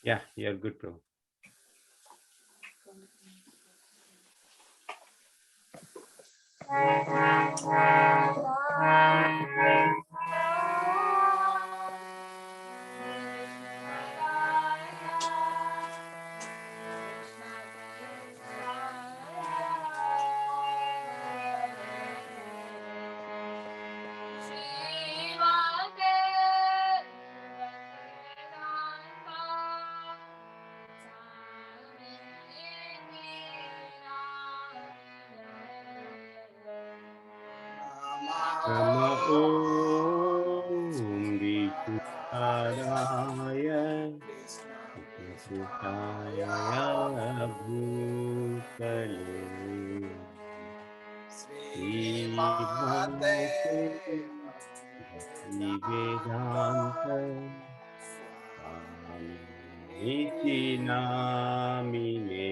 Yeah, you're good, Prabhu. Nama Om Vishnupadaya Krishnaaya Bhutale Srimate Bhaktivedanta Swami Niti Namine.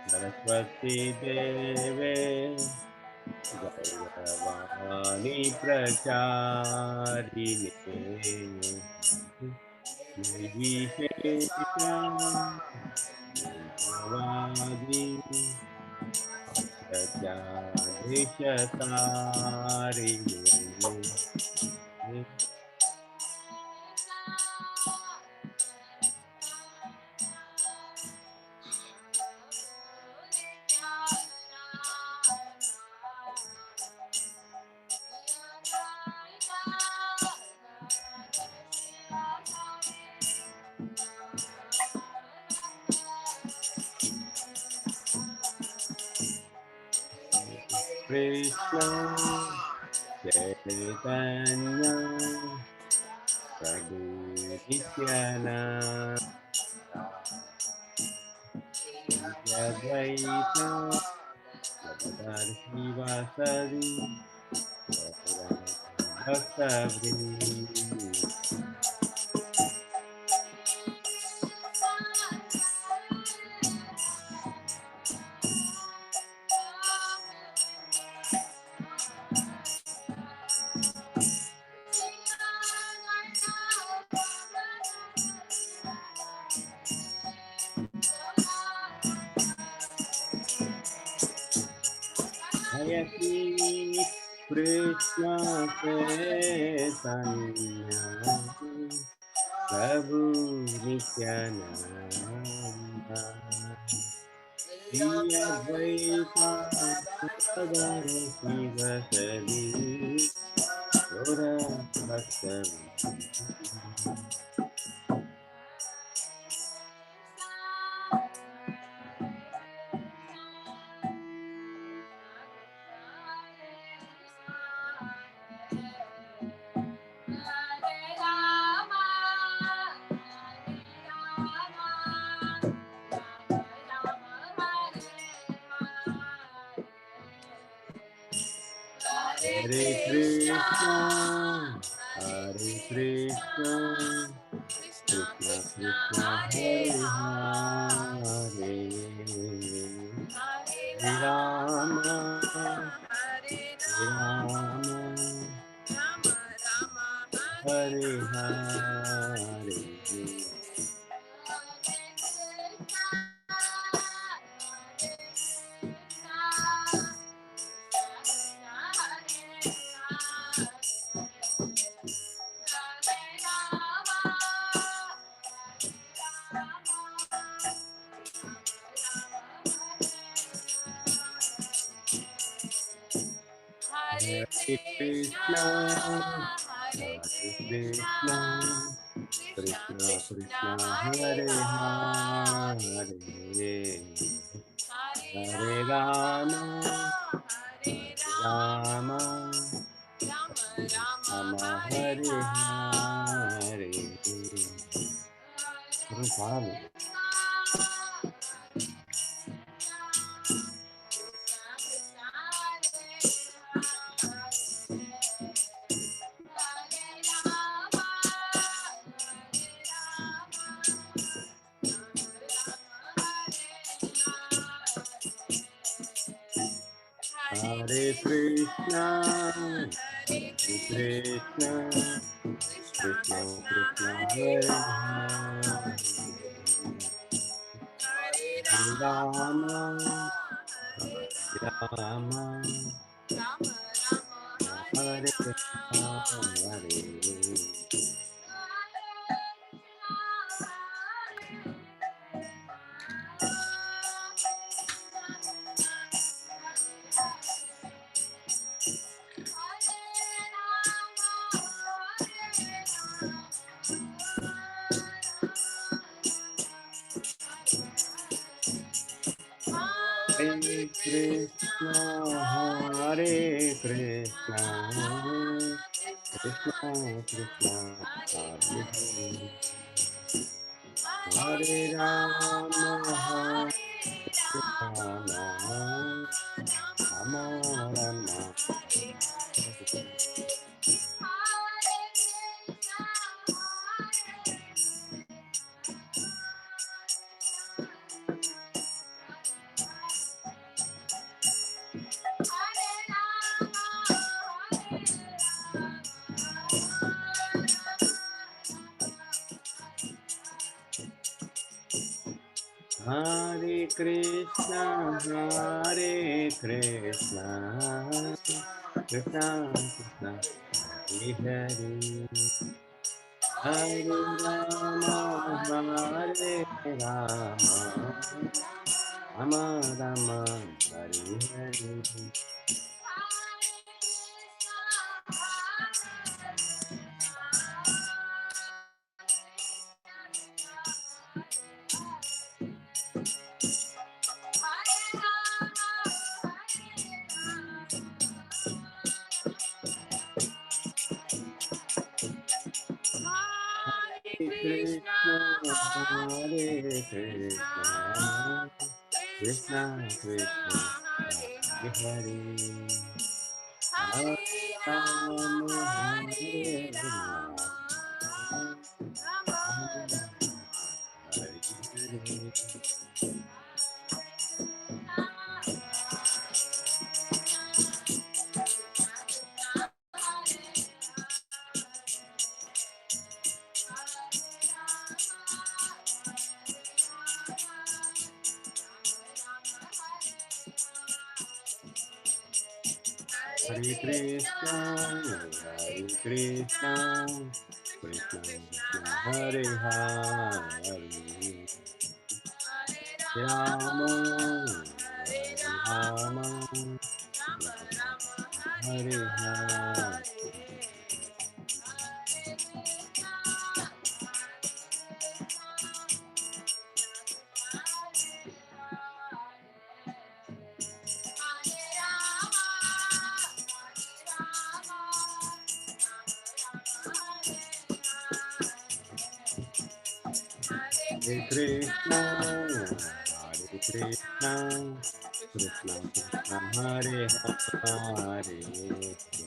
Saraswati Deve Gauravani Pracharine Nirvishesha Sunyavadi Pratyadhishatarine. Krishna Chaitanya Prabhu Nityananda Advaita Gadadhar Sivasadi Bhaktavri. Hayati Krishna Chaitanya Prabhu Nityananda Shri Advaita Gadadhar Sivasadi Gaura Bhaktavri. Hare Krishna, Hare Krishna, Krishna Krishna, Hare Hare, Hare Rama, Hare Rama, Hare Hare. Hare Krishna, Hare Krishna, Krishna Krishna, Hare Hare, Hare Rama, Hare Rama, Rama Hare Hare. Hare Krishna, Hare Krishna, Krishna Krishna Hare Hare, Hare Rama, Hare Rama, Hare Hare. Hare Krishna, Hare Krishna, Krishna Krishna, Hare Hare, Hare Rama, Hare Rama, Rama Rama, Hare Hare Krishna, Hare Krishna, Krishna Krishna, Hare Hare, Hare Rama, Hare Rama, Rama Rama, Hare Hare. Hare Krishna, Hare Krishna, Krishna Krishna, Hare Hare, Hare Rama, Hare Rama, Rama Hare Hare. Hare Krishna, Hare Krishna, Krishna Krishna, Hare Hare, Rama, Hare Rama, Hare Hare. Hare Krishna, Hare Krishna, Krishna Krishna, Hare Hare,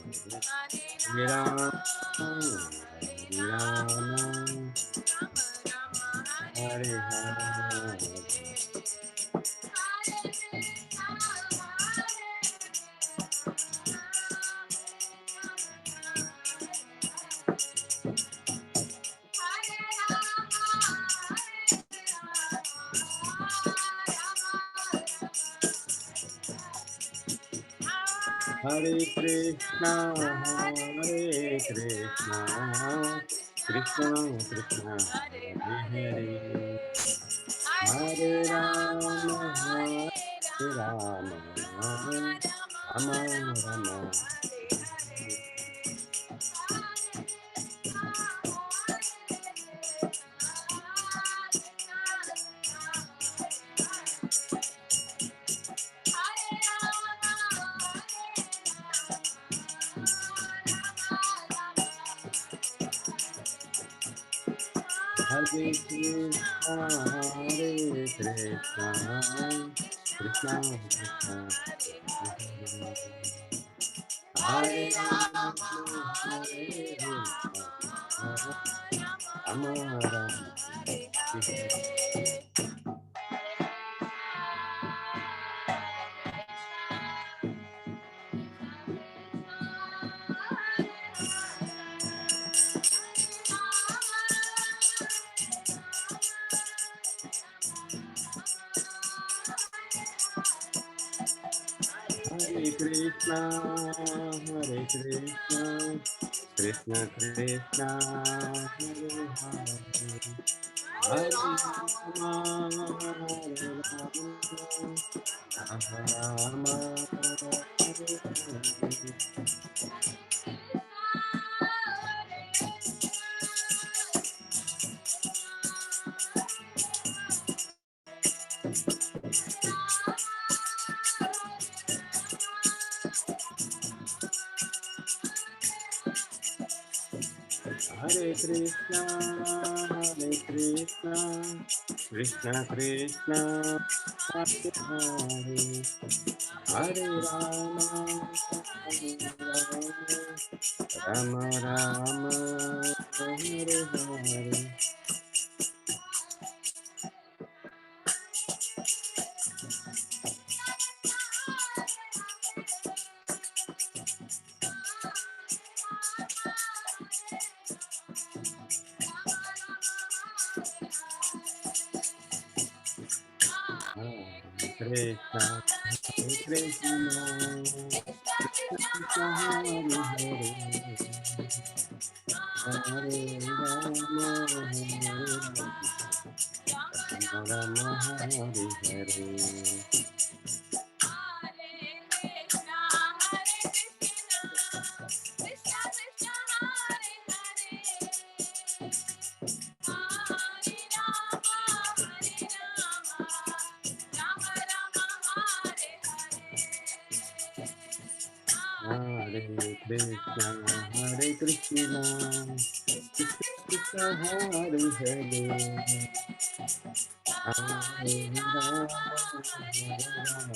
Hare Rama, Hare Rama, Hare Hare. Hare Krishna, Hare Krishna, Krishna Krishna, Hare Hare, Hare Rama, Hare Rama, Rama Rama, Hare Krishna, Hare Krishna, Krishna Krishna, Hare Rama, Hare Rama, Rama Rama, Hare Krishna, Hare Krishna, Krishna Krishna, Hare Hare, Hare Rama, Hare Rama, Rama Rama, Hare Hare. Hare Krishna, Hare Krishna, Krishna Krishna, Hare Hare, Hare Rama, Hare Rama, Rama Rama, Hare Hare. Hare Krishna, Hare Krishna, Krishna Krishna, Hare Hare, Hare Rama, Hare Rama, Rama Hare Hare. Hare Krishna, Hare Krishna, Krishna Krishna, Hare Hare, Hare Rama, Hare Rama,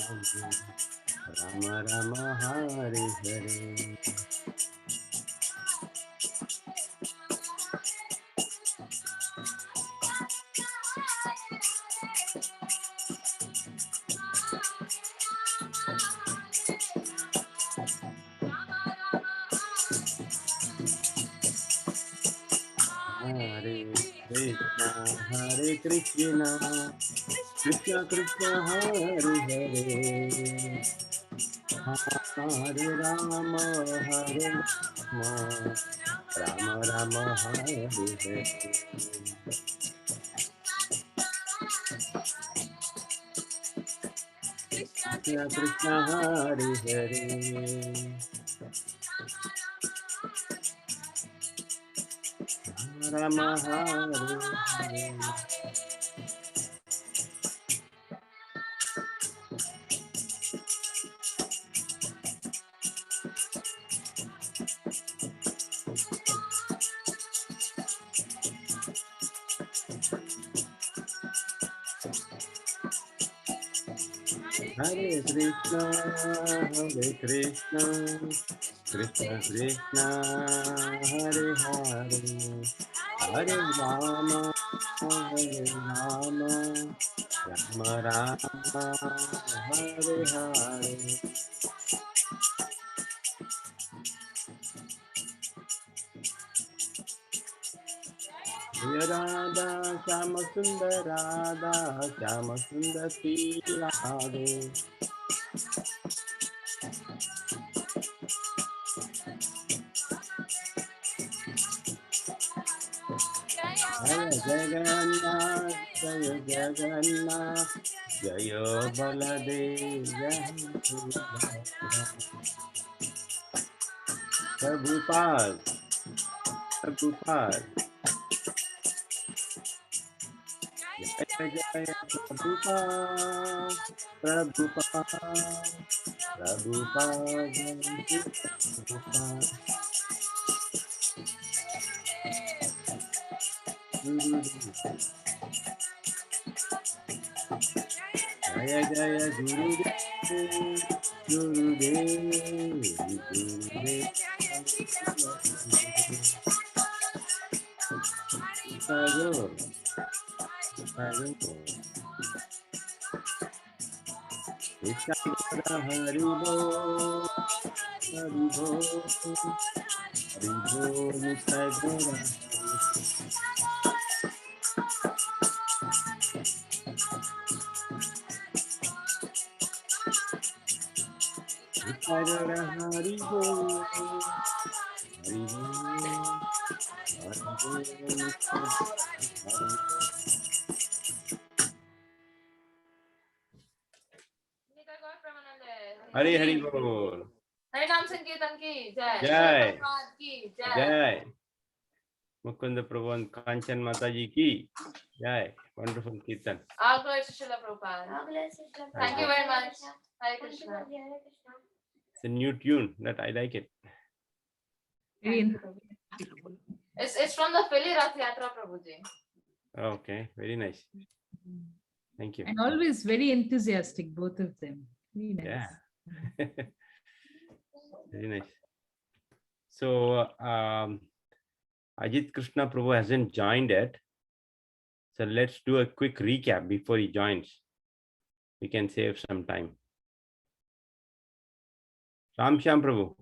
Rama Rama, Hare Hare. Hare Krishna, Hare Krishna, Krishna Krishna, Hare Hare, Hare Rama, Hare Rama, Rama Rama, Hare Hare. Krishna Krishna, Hare Hare, Rama Hare Hare. Hare Krishna, Hare Krishna, Krishna Krishna, Hare Hare, Hare Rama, Hare Rama, Rama Rama, Hare Hare. Jaya Radha, Shama Sundar Radha, Shama Sundar Radhe. Jaya Jagannath, Jaya Jagannath, Jaya Baladev, Jaya Subhadra. Prabhupada, Prabhupada, Jaya Jaya Prabhupada, Prabhupada, Prabhupada, Jai Prabhupada. Gurudev. Jaya Jaya Gurudev, Gurudev, Gurudev. Tagore, Tagore. Nityananda Haribo, Haribo, Haribo, Nityananda Nityananda Haribo, Haribo, Haribo, Nityananda Haribo. Hari Hari Bol. हरिनाम संकीर्तन की जय, Jai. Prabhupada की जय, Jai. Mukunda Prabhu and Kanchan Mataji ki. Jai. Wonderful Kirtan. all glory to Srila Prabhupada. Thank you very much. Hare Krishna. It's a new tune that I like it. Thank you, Prabhu. It's from the Philly Rath Yatra, Prabhuji. Okay, very nice. Thank you. And always very enthusiastic, both of them. Very nice. Yeah. Very nice. So, Ajit Krishna Prabhu hasn't joined yet. So let's do a quick recap before he joins. We can save some time. Ram Shyam Prabhu.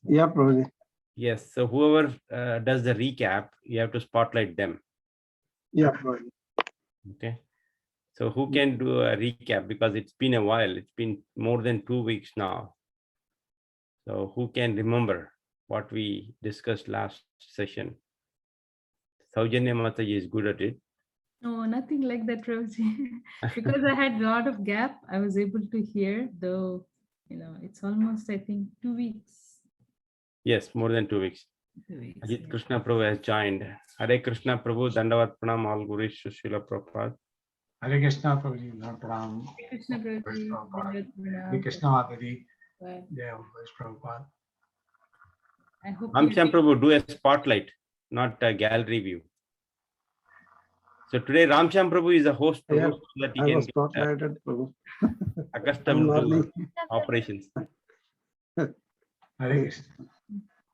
Yeah, Prabhuji. Yes. So whoever does the recap, you have to spotlight them. Yeah, Prabhuji. Okay. So who can do a recap? Because it's been a while. It's been more than 2 weeks now. So who can remember what we discussed last session? Saujanya Mataji is good at it. No, nothing like that, Prabhuji. Because I had a lot of gap, I was able to hear, though, it's almost, I think, 2 weeks. Yes, more than 2 weeks. 2 weeks, Ajit yeah. Krishna Prabhu has joined. Hare Krishna Prabhu, Dandavat Pranam, all Guru Srila Prabhupada. Hare Krishna, Prabhuji. Pranam. Hare Krishna, Prabhuji. Dandavat pranam. Hare Krishna, Mataji. Bye. Yeah, Prabhupada. I hope Ram you Shyam Prabhu, do a spotlight, not a gallery view. So today Ram Shyam Prabhu is a host, Yeah, Prabhu, so that he I can was get spotlighted, Prabhu. accustomed I'm to learning. operations. Hare Krishna.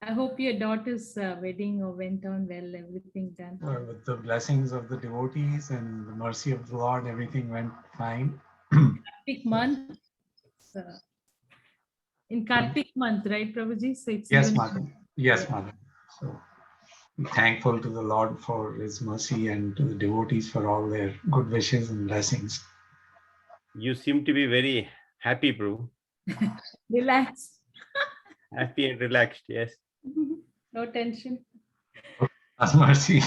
I hope your daughter's wedding went on well, everything done. With the blessings of the devotees and the mercy of the Lord, everything went fine. Kartik month. In Kartik month, right, Prabhuji? So it's Yes, even- Mother. Yes, Yeah. Mother. So I'm thankful to the Lord for His mercy and to the devotees for all their good wishes and blessings. You seem to be very happy, Prabhu. Relax. Happy and relaxed, yes. No tension. God's mercy.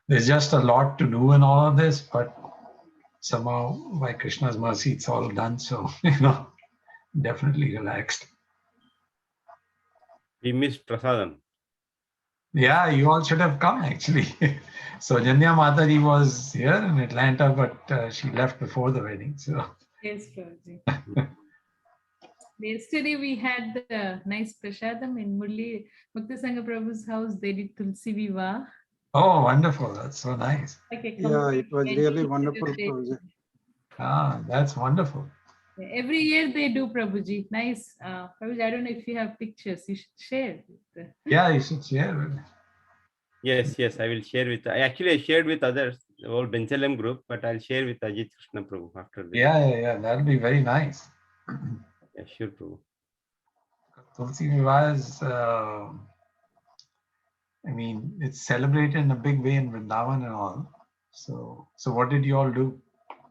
There's just a lot to do in all of this, but somehow by Krishna's mercy, it's all done. So, definitely relaxed. We missed Prasadam. Yeah, you all should have come actually. So Janya Mataji was here in Atlanta, but she left before the wedding. So Yes, Prabhuji. Yesterday we had the nice prasadam in Murli Bhakti Sangha Prabhu's house. They did Tulsi Viva. oh, wonderful! That's so nice. Like a Yeah, it was complete really wedding wonderful celebration. project. Ah, that's wonderful. Every year they do, Prabhuji. Nice. Prabhuji, I don't know if you have pictures. You should share. Yeah, you should share. Yes, I will share with. I shared with others, the whole Bensalem group, but I'll share with Ajit Krishna Prabhu after this. Yeah, that'll be very nice. Yeah, sure, Prabhu. Tulsi Vivaha is, it's celebrated in a big way in Vrindavan and all. So what did you all do?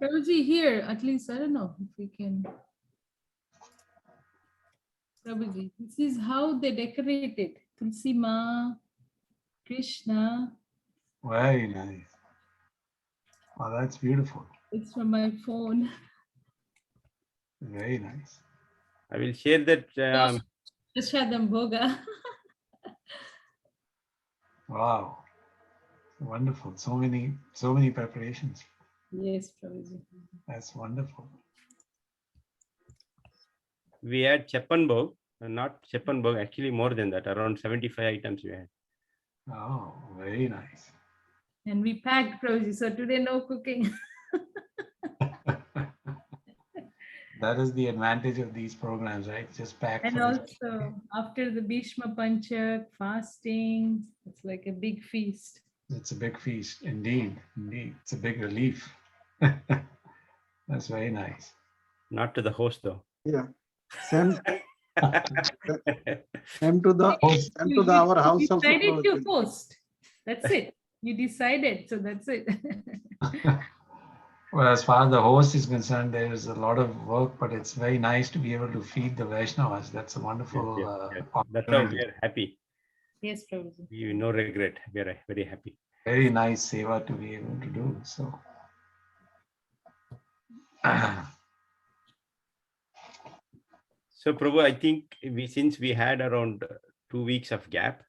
Prabhuji, here, at least, I don't know if we can. Prabhuji, this is how they decorated. Tulsi Ma, Krishna. Very nice. Oh, that's beautiful. It's from my phone. Very nice. I will share that. Prashadam Bhoga. Wow. Wonderful. So many preparations. Yes, Prabhuji. That's wonderful. we had Cheppanbog, not Cheppanbog, actually more than that, around 75 items we had. Oh, very nice. And we packed, Prabhuji. So today no cooking. That is the advantage of these programs, right? Just pack And for this. also after the Bhishma Panchak, fasting, it's like a big feast. It's a big feast, indeed. Indeed, it's a big relief. That's very nice. Not to the host though. Yeah. Send send to the Host. send to the our house also. Decided to Prabhuji. host. That's it. You decided, so that's it. Well, as far as the host is concerned, there is a lot of work, but it's very nice to be able to feed the Vaishnavas. That's a wonderful Yes. That's how we opportunity. are happy. Yes, Prabhuji. We no regret. We are very happy. Very nice seva to be able to do. So, So Prabhu, I think since we had around 2 weeks of gap,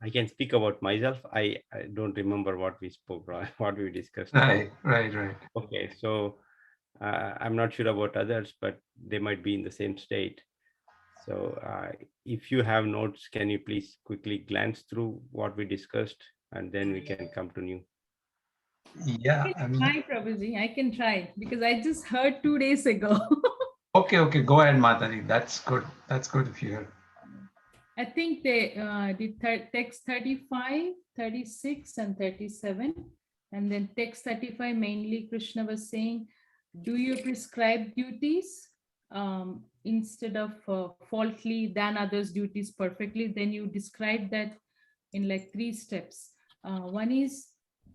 I can speak about myself. I don't remember what we spoke, what we discussed. right. Okay, so I'm not sure about others, but they might be in the same state. So if you have notes, can you please quickly glance through what we discussed, and then we can come to new. Yeah, I mean, Try, Prabhuji. I can try because I just heard 2 days ago. okay, go ahead, Mataji. That's good. That's good if you heard. I think they did text 35, 36, and 37. And then text 35, mainly Krishna was saying, do your prescribed duties instead of faultly than others' duties perfectly. Then you describe that in like 3 steps. One is,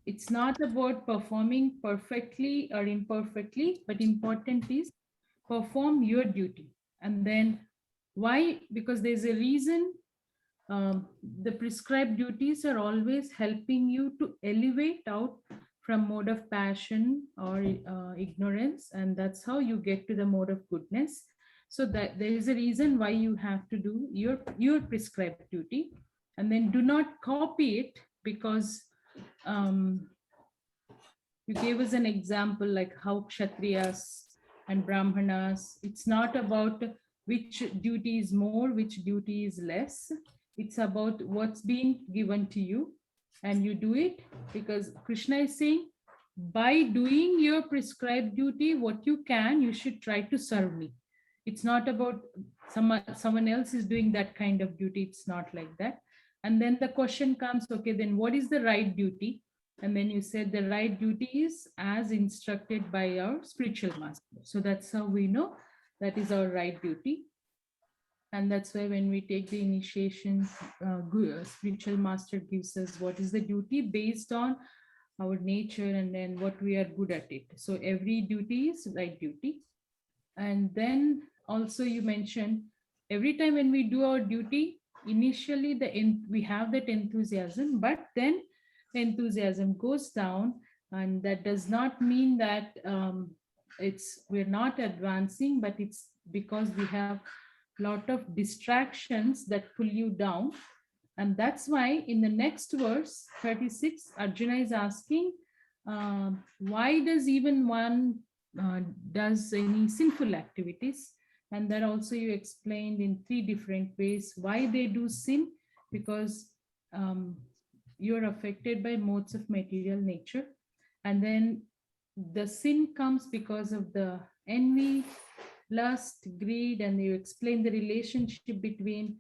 it's not about performing perfectly or imperfectly, but important is perform your duty. And then why? Because there's a reason. The prescribed duties are always helping you to elevate out from mode of passion or ignorance, and that's how you get to the mode of goodness. So that there is a reason why you have to do your prescribed duty, and then do not copy it, because you gave us an example like how Kshatriyas and Brahmanas, it's not about which duty is more, which duty is less. It's about what's being given to you, and you do it because Krishna is saying, by doing your prescribed duty, what you can, you should try to serve me. It's not about someone else is doing that kind of duty. It's not like that. And then the question comes, okay, then what is the right duty? And then you said the right duty is as instructed by our spiritual master. So that's how we know that is our right duty. And that's why when we take the initiation, spiritual master gives us what is the duty based on our nature and then what we are good at it. So every duty is right duty. And then also you mentioned every time when we do our duty, initially we have that enthusiasm, but then the enthusiasm goes down, and that does not mean that we're not advancing, but it's because we have lot of distractions that pull you down. And that's why in the next verse 36, Arjuna is asking, why does even one does any sinful activities? And that also you explained in 3 different ways why they do sin, because you're affected by modes of material nature. And then the sin comes because of the envy, lust, greed, and you explain the relationship between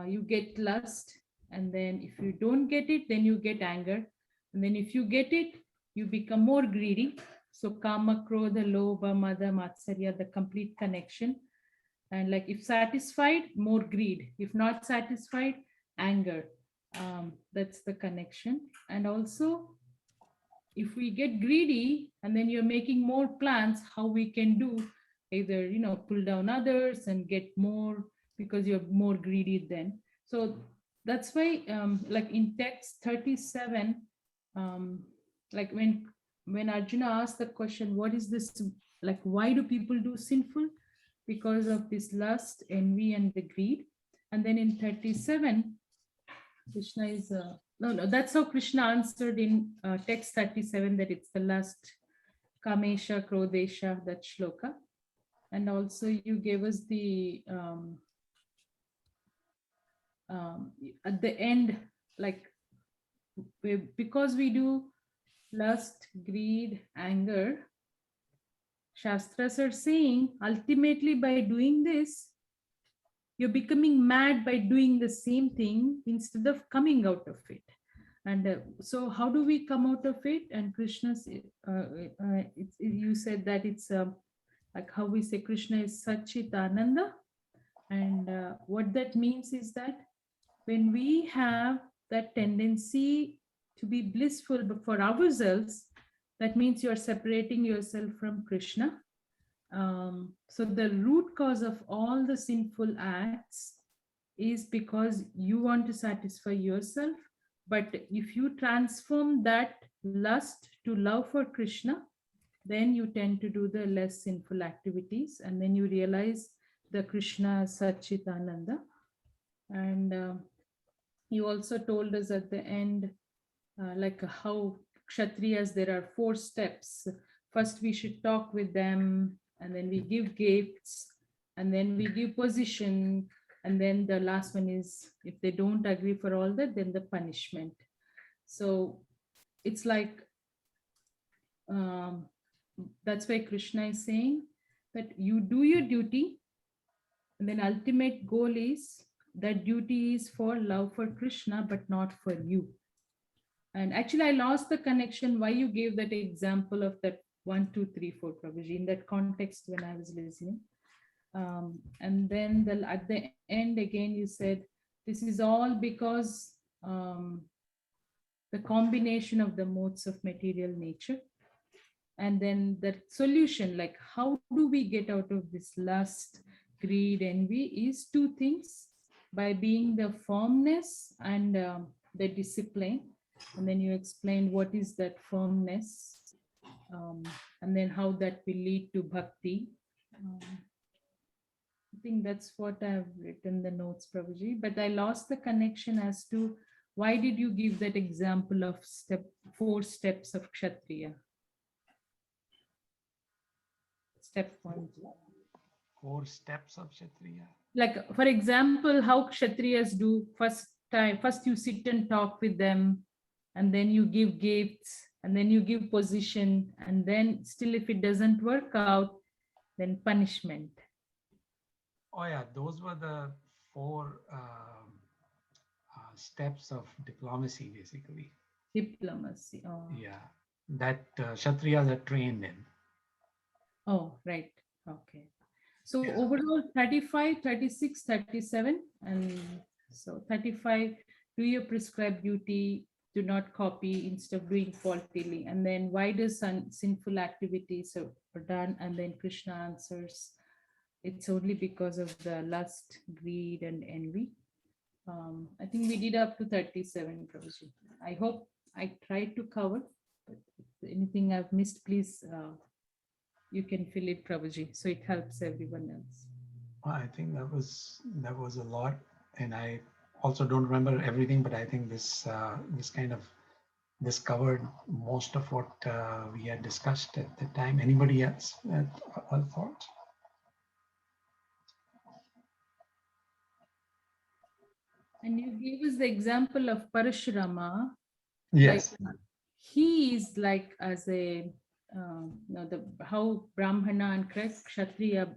you get lust, and then if you don't get it, then you get anger, and then if you get it, you become more greedy. So kama, krodha, lobha, mada, matsarya, the complete connection. And like if satisfied, more greed. If not satisfied, anger. That's the connection. And also, if we get greedy and then you're making more plans how we can do, either pull down others and get more because you're more greedy then. So that's why like in text 37, like when Arjuna asked the question, what is this, like why do people do sinful? Because of this lust, envy, and the greed. And then in 37, Krishna is no, that's how Krishna answered in text 37, that it's the lust, kamesha, krodesha, that shloka. And also you gave us the at the end, like because we do lust, greed, anger, Shastras are saying ultimately by doing this, you're becoming mad by doing the same thing instead of coming out of it. And so how do we come out of it? And Krishna, you said that it's like how we say Krishna is Satchit Ananda. And what that means is that when we have that tendency to be blissful but for ourselves, that means you're separating yourself from Krishna. So the root cause of all the sinful acts is because you want to satisfy yourself. But if you transform that lust to love for Krishna, then you tend to do the less sinful activities, and then you realize the Krishna Satchit Ananda. And you also told us at the end, like how Kshatriyas, there are 4 steps. First, we should talk with them, and then we give gifts, and then we give position, and then the last one is if they don't agree for all that, then the punishment. So it's like that's why Krishna is saying that you do your duty, and then ultimate goal is that duty is for love for Krishna, but not for you. And actually, I lost the connection why you gave that example of that 1, 2, 3, 4, Prabhuji, in that context when I was listening. And then at the end again, you said, this is all because the combination of the modes of material nature. And then the solution, like how do we get out of this lust, greed, envy, is 2 things: by being the firmness and the discipline. And then you explained what is that firmness, and then how that will lead to bhakti. I think that's what I've written the notes, Prabhuji, but I lost the connection as to why did you give that example of 4 steps of Kshatriya? Step 1. 4 steps of Kshatriya. Like, for example, how Kshatriyas do first you sit and talk with them, and then you give gifts, and then you give position, and then still if it doesn't work out, then punishment. Oh yeah, those were the 4 steps of diplomacy, basically. Diplomacy. Oh. Yeah, that Kshatriyas are trained in. Oh, right. Okay. So Yeah. overall 35, 36, 37. And so 35, do your prescribed duty, do not copy instead of doing faultily. And then why does sinful activities are done? And then Krishna answers, it's only because of the lust, greed, and envy. I think we did up to 37, Prabhuji. I hope I tried to cover, but if anything I've missed, please, you can fill it, Prabhuji, so it helps everyone else. I think that was a lot, and I also don't remember everything, but I think this covered most of what we had discussed at the time. Anybody else had other thoughts? And you gave us the example of Parashurama. Yes. Like, he is like as a how Brahmana and Kshatriya,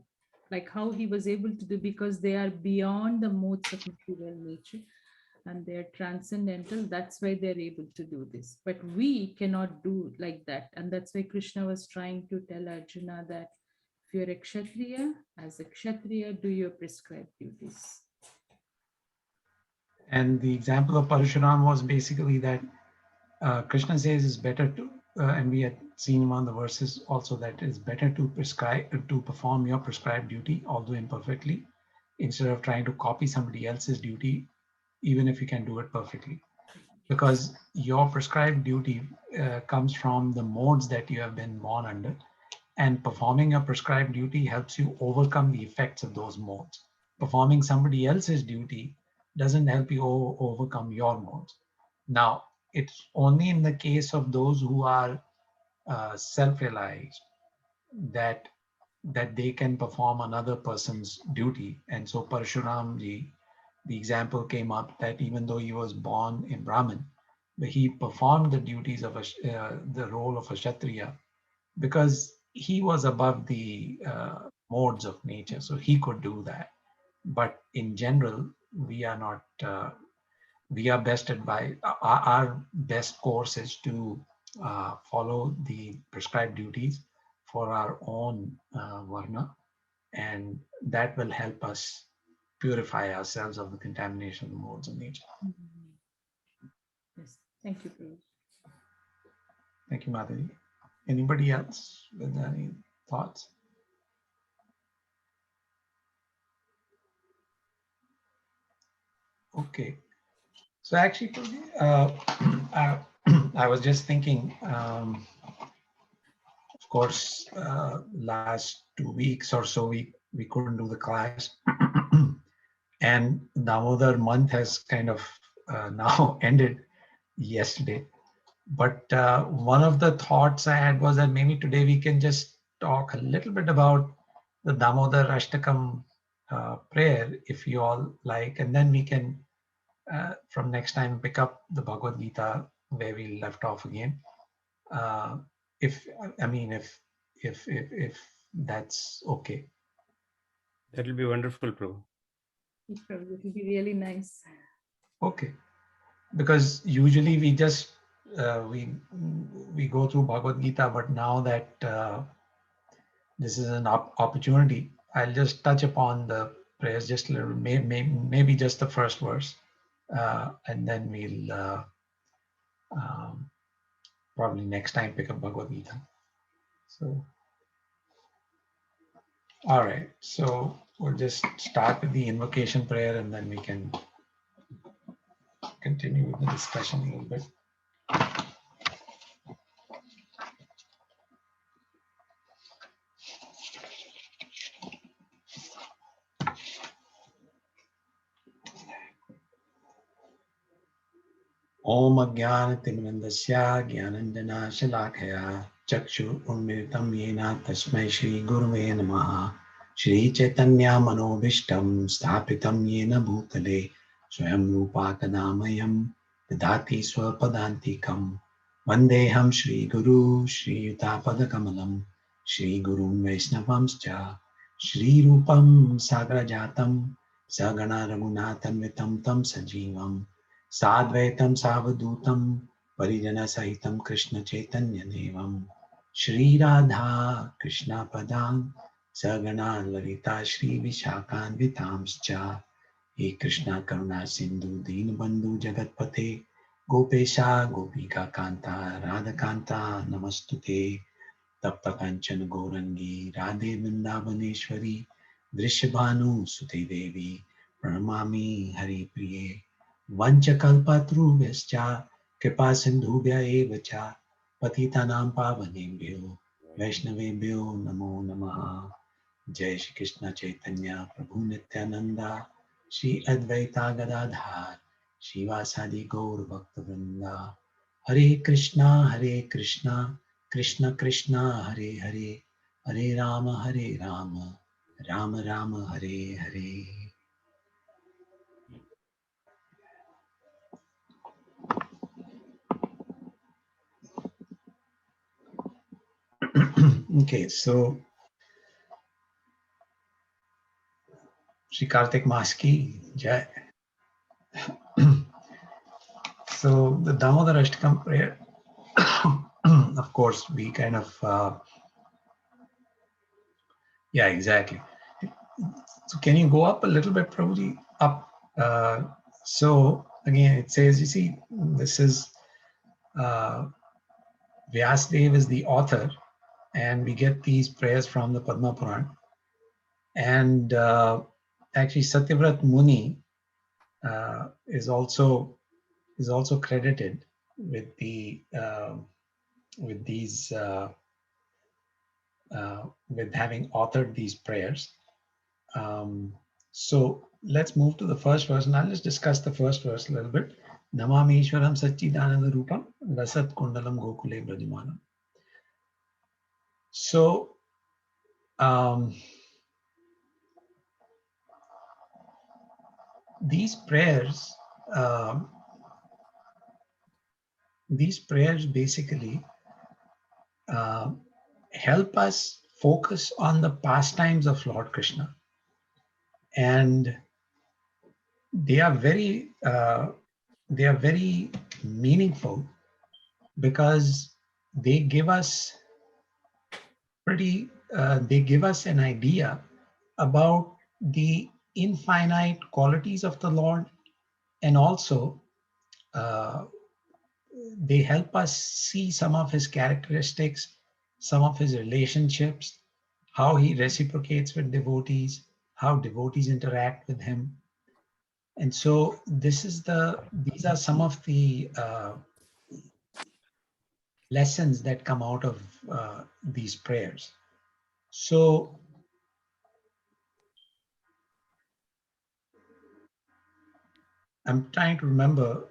like how he was able to do, because they are beyond the modes of material nature and they're transcendental. That's why they're able to do this. But we cannot do like that. And that's why Krishna was trying to tell Arjuna that if you're a Kshatriya, as a Kshatriya, do your prescribed duties. And the example of Parashuram was basically that Krishna says it's better to, and we had seen in one of the verses also, that it's better to perform your prescribed duty, although imperfectly, instead of trying to copy somebody else's duty, even if you can do it perfectly. Because your prescribed duty comes from the modes that you have been born under, and performing your prescribed duty helps you overcome the effects of those modes. Performing somebody else's duty doesn't help you overcome your modes. Now, it's only in the case of those who are self-realized that that they can perform another person's duty. And so Parshuram ji, the example came up that even though he was born a Brahmin, but he performed the duties of the role of a Kshatriya because he was above the modes of nature, so he could do that. But in general, we are not. We are best advised. Our best course is to follow the prescribed duties for our own varna, and that will help us purify ourselves of the contamination of the modes of nature. Yes, thank you, Prabhu. Thank you, Madhavi. Anybody else with any thoughts? Okay. So actually, I was just thinking, of course, last 2 weeks or so, we couldn't do the class. And Damodar month has kind of now ended yesterday. But one of the thoughts I had was that maybe today we can just talk a little bit about the Damodar Ashtakam prayer, if you all like, and then we can, from next time, pick up the Bhagavad Gita where we left off again. If that's okay. That will be wonderful, Prabhu. Yes, Prabhu, it will be really nice. Okay, because usually we just we go through Bhagavad Gita, but now that this is an opportunity, I'll just touch upon the prayers just a little, maybe just the first verse, and then we'll probably next time pick up Bhagavad Gita. So, all right, so we'll just start with the invocation prayer, and then we can continue with the discussion a little bit. Om Ajnana-Timnandasya Jnananjana-Shalakaya Chakshu Unmilitam Yena Tasmai Shri Guruve Namaha Shri Chaitanya Manobishtam Sthapitam Yena Bhutale Swayam Rupa Kadamayam Dadati Swapadantikam Vandeham Shri Guru Shri Yutapada Kamalam Shri Gurum Vaisnavamscha Shri Rupam Sagrajatam Sagana Raghunathan Vitam Tam Sajivam Sadvaitam Savadutam Parijana Sahitam Krishna Chaitanya Devam Shri Radha Krishna Padam Sagana Lalita Shri Vishakan Vitamscha He Krishna Karuna Sindhu Deen Bandhu Jagatpate Gopesha Gopika Kanta Radha Kanta Namastute Tapta Kanchan Gourangi Radhe Vrindavaneshwari Drishabhanu Sute Devi Pranamami Hari Priye Vanchakalpatrubhyascha Kripa Sindhubhya eva cha Patitanam Pavanebhyo Vaishnavebhyo Namo Namaha Jai Shri Krishna Chaitanya Prabhu Nityananda Shri Advaita Gadadhar Shivasadi Gaur Bhaktavrinda Hare Krishna Krishna Krishna Hare Hare Hare Rama Rama Rama Hare Hare. Okay, so Shri Kartik Mas ki Jai. So the Damodar Ashtakam prayer, of course, we kind of, yeah, exactly. So can you go up a little bit, Prabhuji? Up. So again, it says, you see, this is Vyasdev is the author, and we get these prayers from the Padma Puran. And actually, Satyavrat Muni is also credited with the with these with having authored these prayers. So let's move to the first verse. Now let's discuss the first verse a little bit. Namami Ishwaram Satchidananda Rupam Rasat Kundalam Gokule Brajamanam. So um, these prayers, um, basically help us focus on the pastimes of Lord Krishna, and they are very meaningful because they give us they give us an idea about the infinite qualities of the Lord, and also uh, they help us see some of his characteristics, some of his relationships, how he reciprocates with devotees, how devotees interact with him. And so these are some of the lessons that come out of these prayers. So I'm trying to remember.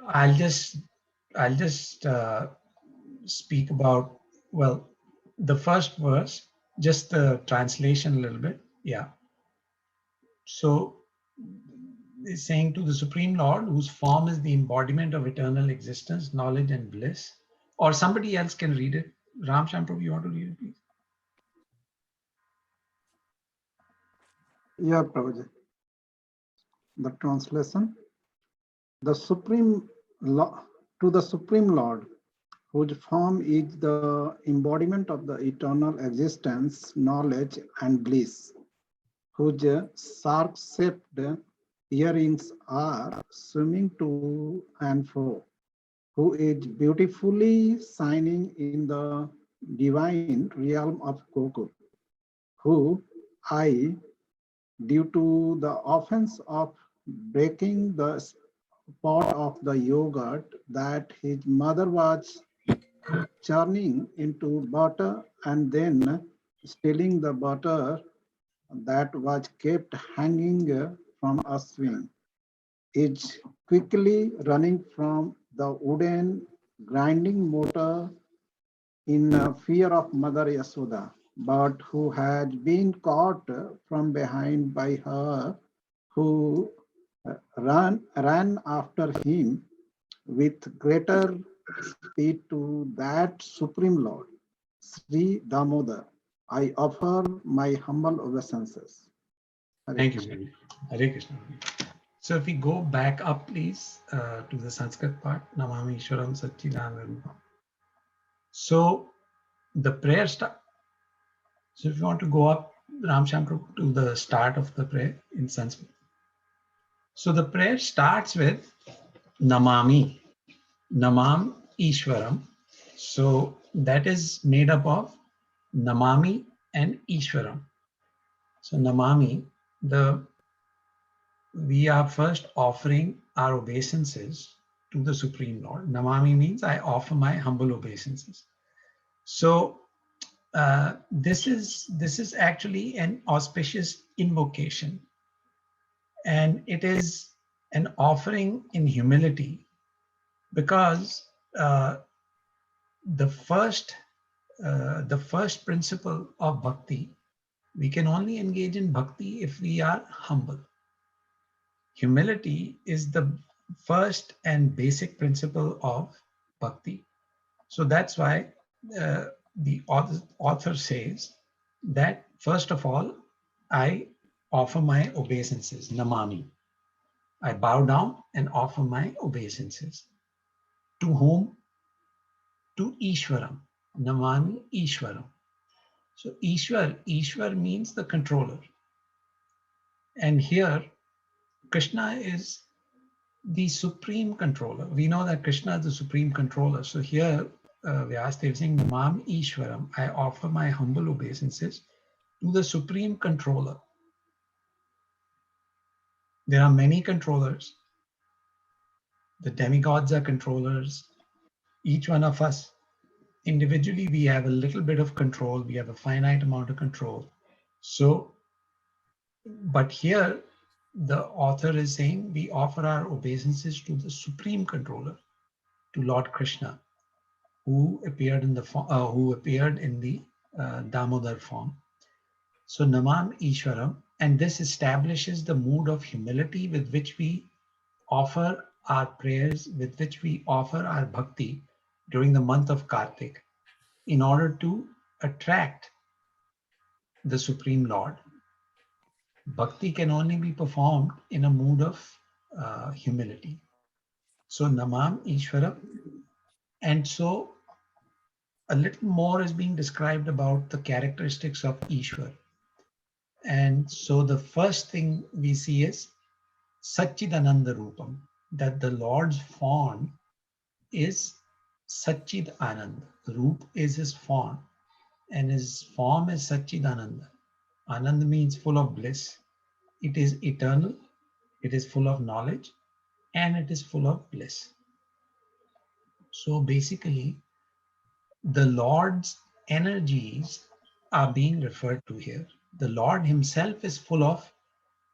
I'll just speak about, well, the first verse, just the translation a little bit. Yeah. So it's saying, to the Supreme Lord, whose form is the embodiment of eternal existence, knowledge, and bliss. Or somebody else can read it. Ram Prabhu, you want to read it, please? Yeah, Prabhuji. The translation. The Supreme Lord, to the Supreme Lord, whose form is the embodiment of the eternal existence, knowledge, and bliss, whose sharp-shaped earrings are swimming to and fro, who is beautifully shining in the divine realm of Gokul, who I, due to the offense of breaking the pot of the yogurt that his mother was churning into butter and then stealing the butter that was kept hanging from a swing, is quickly running from the wooden grinding motor in fear of Mother Yasoda, but who has been caught from behind by her, who ran after him with greater speed to that Supreme Lord, Sri Damodar. I offer my humble obeisances. Thank you, Baby. Hare Krishna. So if we go back up, please, to the Sanskrit part, Namami Ishwaram Satchidananda. So the prayer start. So if you want to go up, Ram Prabhu, to the start of the prayer in Sanskrit. So the prayer starts with Namami, Namam Ishwaram. So that is made up of Namami and Ishwaram. So Namami, we are first offering our obeisances to the Supreme Lord. Namami means I offer my humble obeisances. So this is actually an auspicious invocation, and it is an offering in humility, because the first principle of bhakti, we can only engage in bhakti if we are humble. Humility is the first and basic principle of bhakti. So that's why the author says that first of all, I offer my obeisances, namami. I bow down and offer my obeisances. To whom? To Ishwaram. Namami Ishwaram. So Ishwar means the controller. And here, Krishna is the supreme controller. We know that Krishna is the supreme controller. So here, Vyasadeva is saying, Namam Ishwaram, I offer my humble obeisances to the supreme controller. There are many controllers. The demigods are controllers. Each one of us, individually, we have a little bit of control. We have a finite amount of control. So, but here, the author is saying we offer our obeisances to the supreme controller, to Lord Krishna, who appeared in the Damodar form. So Namam Ishwaram, and this establishes the mood of humility with which we offer our prayers, with which we offer our bhakti during the month of Kartik in order to attract the Supreme Lord. Bhakti can only be performed in a mood of humility. So Namam Ishwaram, and so a little more is being described about the characteristics of Ishwar. And so the first thing we see is Satchidananda Rupam, that the Lord's form is Satchid Anand. Roop is his form, and his form is Satchidananda. Anand means full of bliss. It is eternal, it is full of knowledge, and it is full of bliss. So basically, the Lord's energies are being referred to here. The Lord himself is full of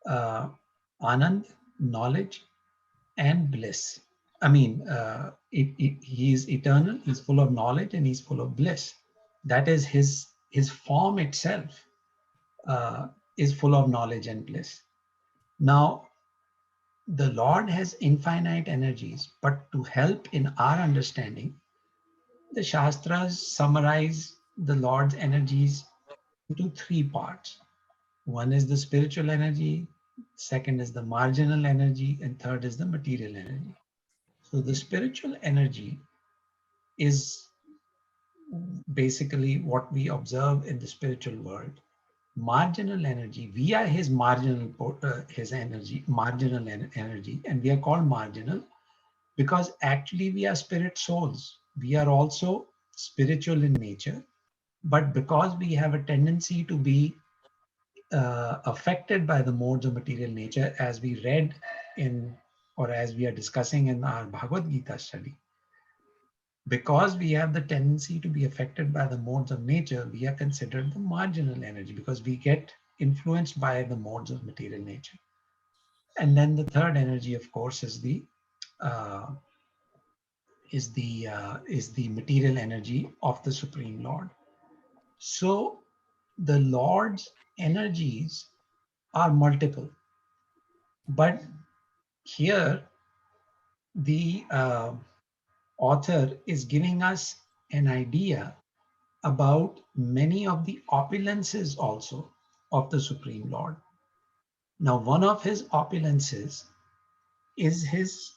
Anand, knowledge, and bliss. I mean, he is eternal, he's full of knowledge, and he's full of bliss. That is his form itself is full of knowledge and bliss. Now, the Lord has infinite energies, but to help in our understanding, the Shastras summarize the Lord's energies into three parts. One is the spiritual energy, second is the marginal energy, and third is the material energy. So the spiritual energy is basically what we observe in the spiritual world. Marginal energy, we are his marginal energy, and we are called marginal because actually we are spirit souls. We are also spiritual in nature, but because we have a tendency to be affected by the modes of material nature, as we read in, or as we are discussing in our Bhagavad Gita study, because we have the tendency to be affected by the modes of nature, we are considered the marginal energy because we get influenced by the modes of material nature. And then the third energy, of course, is the material energy of the Supreme Lord. So the Lord's energies are multiple, but here the author is giving us an idea about many of the opulences also of the Supreme Lord. Now, one of his opulences is his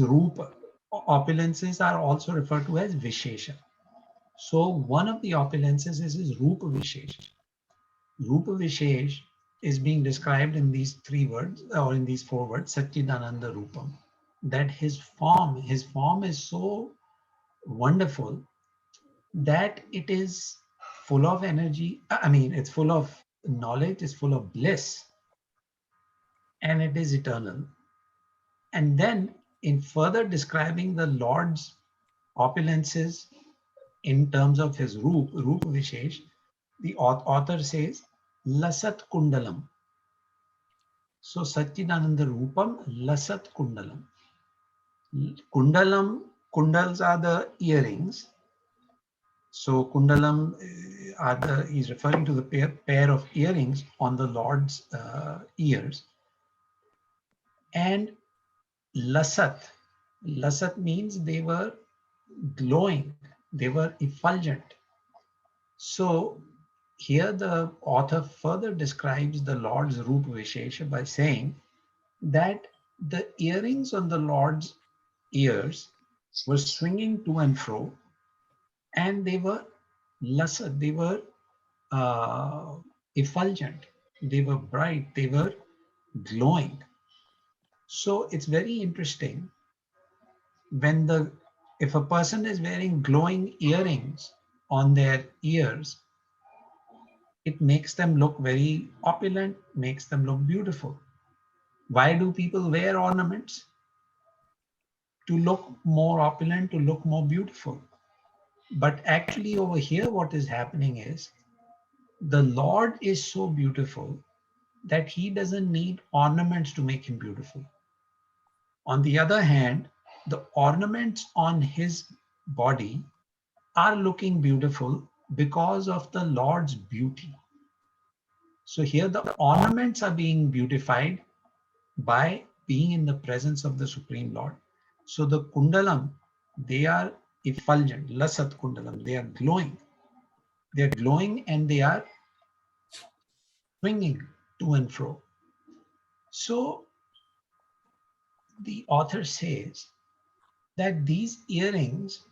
rupa. Opulences are also referred to as Vishesha. So one of the opulences is his Rupa Vishesh. Rupa Vishesh is being described in these three words, or in these four words, Satchidananda Rupam, that his form is so wonderful that it is full of energy. I mean, it's full of knowledge, it's full of bliss, and it is eternal. And then in further describing the Lord's opulences in terms of his Rupa Vishesh, the author says, Lasat Kundalam. So Satchidananda Rupam, Lasat Kundalam. Kundals are the earrings. So Kundalam he's referring to the pair of earrings on the Lord's ears. And Lasat means they were glowing, they were effulgent. So here the author further describes the Lord's Rupa Vishesha by saying that the earrings on the Lord's ears were swinging to and fro, and they were lasat, they were effulgent, they were bright, they were glowing. So it's very interesting when if a person is wearing glowing earrings on their ears, it makes them look very opulent, makes them look beautiful. Why do people wear ornaments? To look more opulent, to look more beautiful. But actually over here, what is happening is the Lord is so beautiful that he doesn't need ornaments to make him beautiful. On the other hand, the ornaments on his body are looking beautiful because of the Lord's beauty. So here the ornaments are being beautified by being in the presence of the Supreme Lord. So the kundalam, they are effulgent, lasat kundalam, they are glowing. They are glowing and they are swinging to and fro. So the author says that these earrings,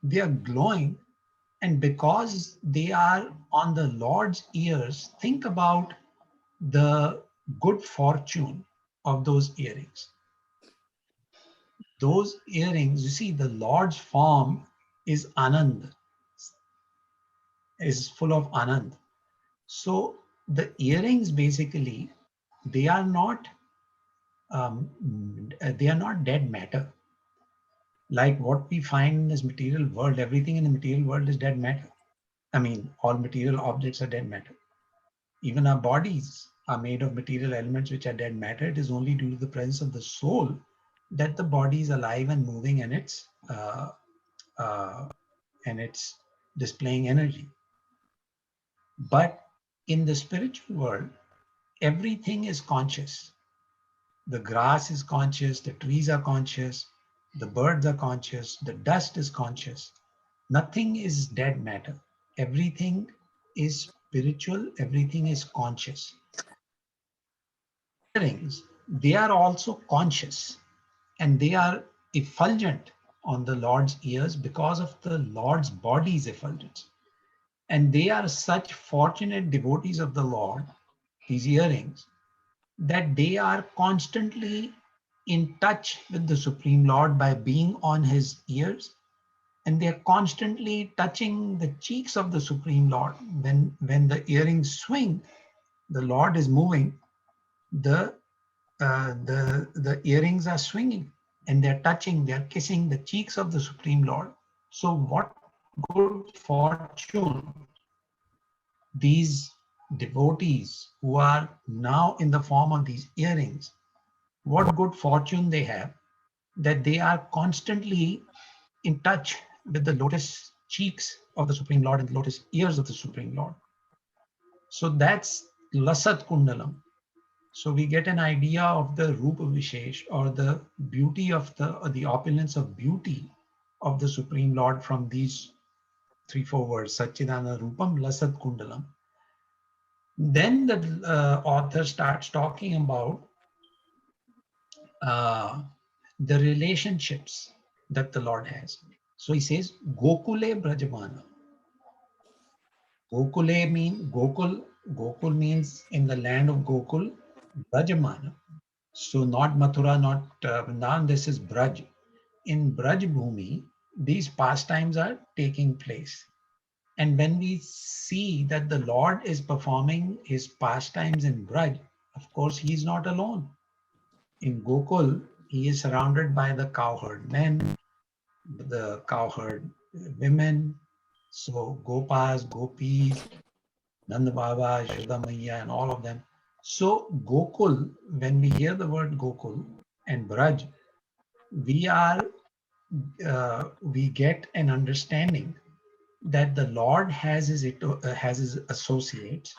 they are glowing, and because they are on the Lord's ears, think about the good fortune of those earrings. Those earrings, you see, the Lord's form is Anand, is full of Anand. So the earrings basically, they are not dead matter. Like what we find in this material world, everything in the material world is dead matter. I mean, all material objects are dead matter. Even our bodies are made of material elements which are dead matter. It is only due to the presence of the soul that the body is alive and moving, and it's displaying energy. But in the spiritual world, everything is conscious. The grass is conscious, the trees are conscious, the birds are conscious, the dust is conscious. Nothing is dead matter. Everything is spiritual, everything is conscious. Earrings, they are also conscious, and they are effulgent on the Lord's ears because of the Lord's body's effulgence. And they are such fortunate devotees of the Lord, these earrings, that they are constantly in touch with the Supreme Lord by being on his ears, and they are constantly touching the cheeks of the Supreme Lord. When the earrings swing, the Lord is moving, the earrings are swinging, and they're touching, they're kissing the cheeks of the Supreme Lord. So what good fortune these devotees who are now in the form of these earrings, what good fortune they have, that they are constantly in touch with the lotus cheeks of the Supreme Lord and the lotus ears of the Supreme Lord. So that's Lasat Kundalam. So we get an idea of the Rupa Vishesh, or the beauty of the opulence of beauty of the Supreme Lord from these 3-4 words, Satchidananda Rupam Lasat Kundalam. Then the author starts talking about the relationships that the Lord has. So he says, Gokule Brajamana. Gokule means Gokul. Gokul means in the land of Gokul, Brajamana. So not Mathura, not Vrindavan, this is Braj. In Braj Bhumi, these pastimes are taking place. And when we see that the Lord is performing his pastimes in Braj, of course, he is not alone. In Gokul, he is surrounded by the cowherd men, the cowherd women, so Gopas, Gopis, Nanda Baba, Yashoda Maiya, and all of them. So Gokul, when we hear the word Gokul and Braj, we get an understanding that the Lord has his associates,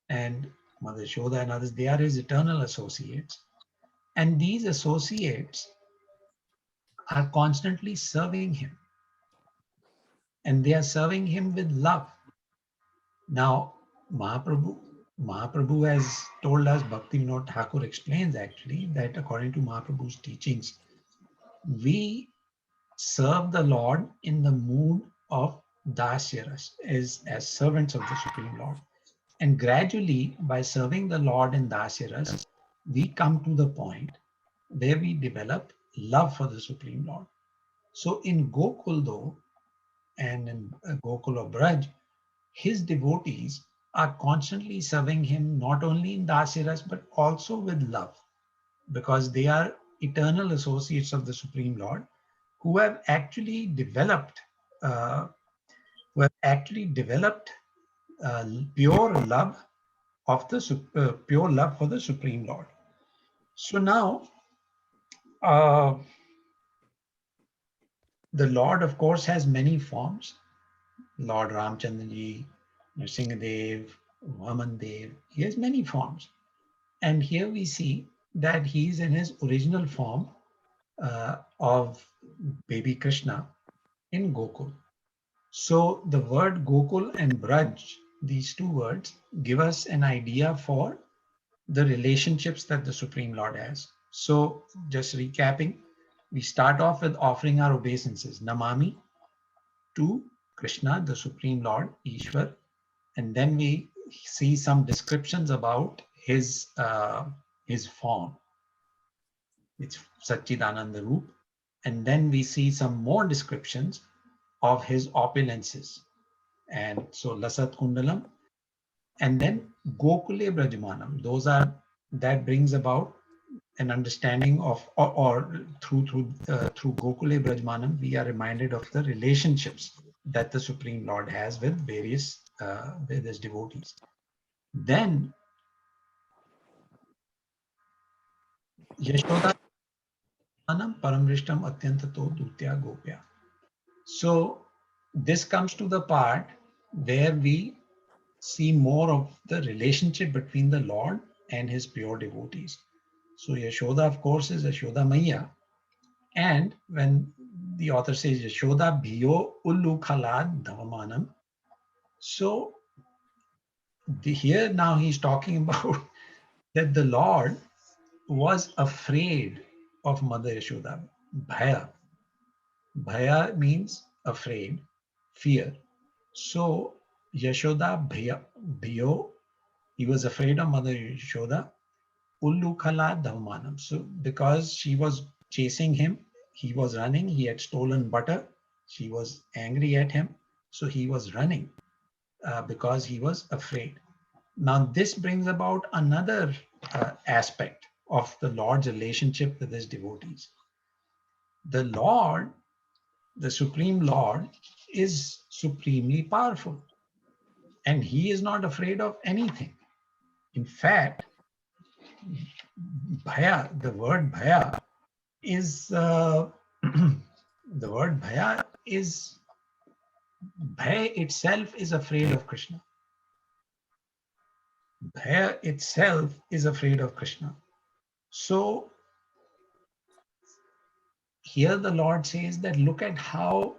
and Mother Yashoda and others, they are his eternal associates. And these associates are constantly serving him. And they are serving him with love. Now, Mahaprabhu has told us, Bhakti Vinod Thakur explains actually that according to Mahaprabhu's teachings, we serve the Lord in the mood of Dasyaras, as servants of the Supreme Lord. And gradually, by serving the Lord in Dasyaras, we come to the point where we develop love for the Supreme Lord. So in Gokul though, and in Gokul or Braj, his devotees are constantly serving him not only in Dasyaras but also with love, because they are eternal associates of the Supreme Lord who have actually developed pure love of the pure love for the Supreme Lord. So now The Lord, of course, has many forms. Lord Ramchandraji, Nrsingadev, Vamandev, he has many forms. And here we see that he is in his original form of baby Krishna in Gokul. So the word Gokul and Braj, these two words, give us an idea for the relationships that the Supreme Lord has. So just recapping, we start off with offering our obeisances, Namami, to Krishna, the Supreme Lord, Ishwar, and then we see some descriptions about his form. It's Satchidananda Roop. And then we see some more descriptions of his opulences. And so Lasat Kundalam, and then Gokule Brajmanam. That brings about an understanding of, or through Gokule Brajmanam, we are reminded of the relationships that the Supreme Lord has with various with his devotees. Then Yashoda Paramrishtam Atyantato Dutya Gopya. So this comes to the part where we see more of the relationship between the Lord and his pure devotees. So Yashoda, of course, is Yashoda Maya. And when the author says Yashoda Bhiyo Ullu Khalad Dhavamanam, so here now he's talking about that the Lord was afraid of Mother Yashoda. Bhaya. Bhaya means afraid, fear. So Yashoda Bhiyo, he was afraid of Mother Yashoda. Ullukhala Dhammanam. So because she was chasing him, he was running, he had stolen butter, she was angry at him, so he was running because he was afraid. Now this brings about another aspect of the Lord's relationship with his devotees. The Lord, the Supreme Lord, is supremely powerful, and he is not afraid of anything. In fact, Bhaya, the word Bhaya is the word Bhaya is Bhaya itself is afraid of Krishna. Bhaya itself is afraid of Krishna. So here the Lord says that look at how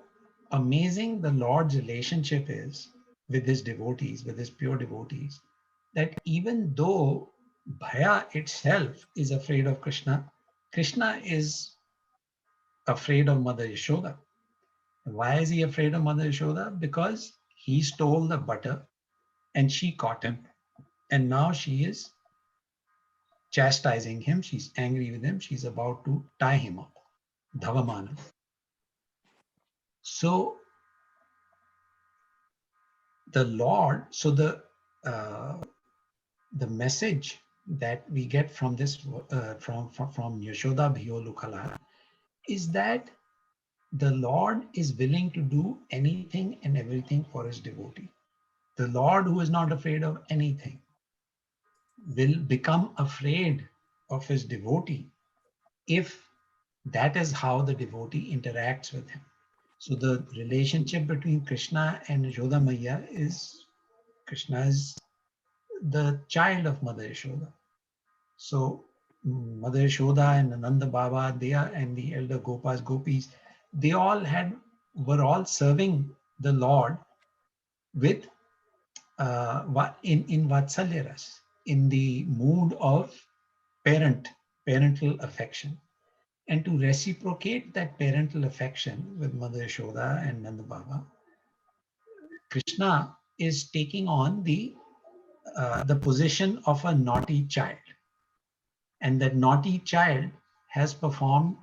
amazing the Lord's relationship is with his devotees, with his pure devotees, that even though Bhaya itself is afraid of Krishna, Krishna is afraid of Mother Yashoda. Why is he afraid of Mother Yashoda? Because he stole the butter and she caught him. And now she is chastising him. She's angry with him. She's about to tie him up. Dhavamana. So the Lord, so the message that we get from this from Yashoda Bhiyo Lukala is that the Lord is willing to do anything and everything for his devotee. The Lord, who is not afraid of anything, will become afraid of his devotee if that is how the devotee interacts with him. So the relationship between Krishna and Yashoda Maya is Krishna is the child of Mother Yashoda. So Mother Yashoda and Nanda Baba, they are, and the elder Gopas, Gopis, they all were all serving the Lord with in Vatsalya Ras, in the mood of parental affection. And to reciprocate that parental affection with Mother Yashoda and Nanda Baba, Krishna is taking on the position of a naughty child. And that naughty child has performed,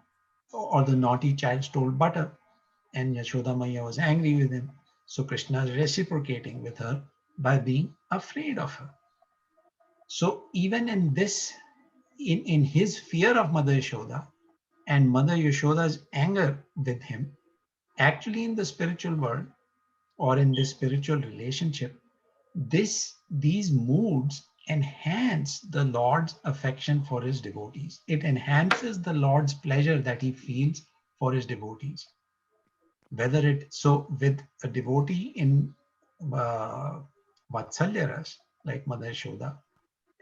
or the naughty child stole butter, and Yashoda Maya was angry with him. So Krishna is reciprocating with her by being afraid of her. So even in this, in his fear of Mother Yashoda and Mother Yashoda's anger with him, actually in the spiritual world or in this spiritual relationship, these moods enhance the Lord's affection for his devotees. It enhances the Lord's pleasure that he feels for his devotees. whether it, so with a devotee in Vatsalya Ras, like Mother Yashoda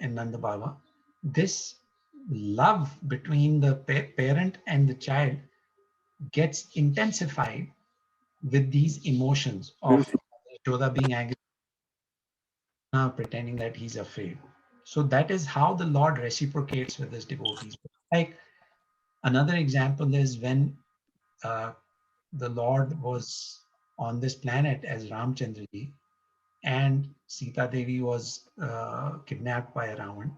and Nanda Baba, this love between the parent and the child gets intensified with these emotions of Yashoda being angry, pretending that he's afraid. So that is how the Lord reciprocates with his devotees. Like another example is when the Lord was on this planet as Ramchandraji, and Sita Devi was kidnapped by Ravan.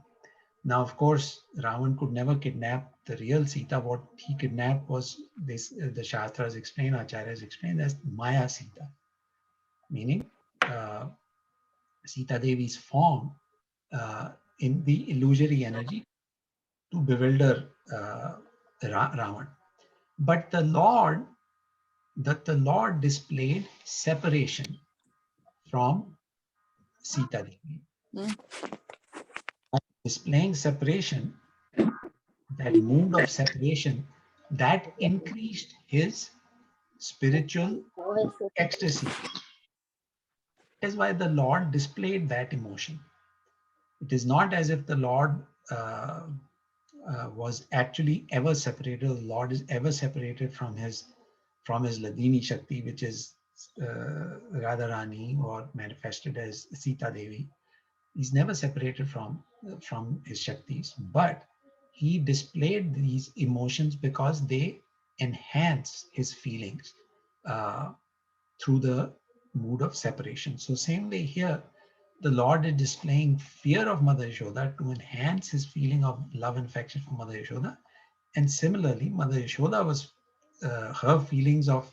Now, of course, Ravan could never kidnap the real Sita. What he kidnapped was this, the Shastras explain, Acharyas explain, as Maya Sita, meaning Sita Devi's form in the illusory energy to bewilder Ravan. But the Lord displayed separation from Sita Devi. Displaying separation, that mood of separation, that increased his spiritual ecstasy. That is why the Lord displayed that emotion. It is not as if the Lord was actually ever separated. The Lord is ever separated from his Ladini Shakti, which is Radharani, or manifested as Sita Devi. He's never separated from his Shaktis, but he displayed these emotions because they enhance his feelings through the mood of separation. So same way here, the Lord is displaying fear of Mother Yashoda to enhance his feeling of love and affection for Mother Yashoda. And similarly, Mother Yashoda was, her feelings of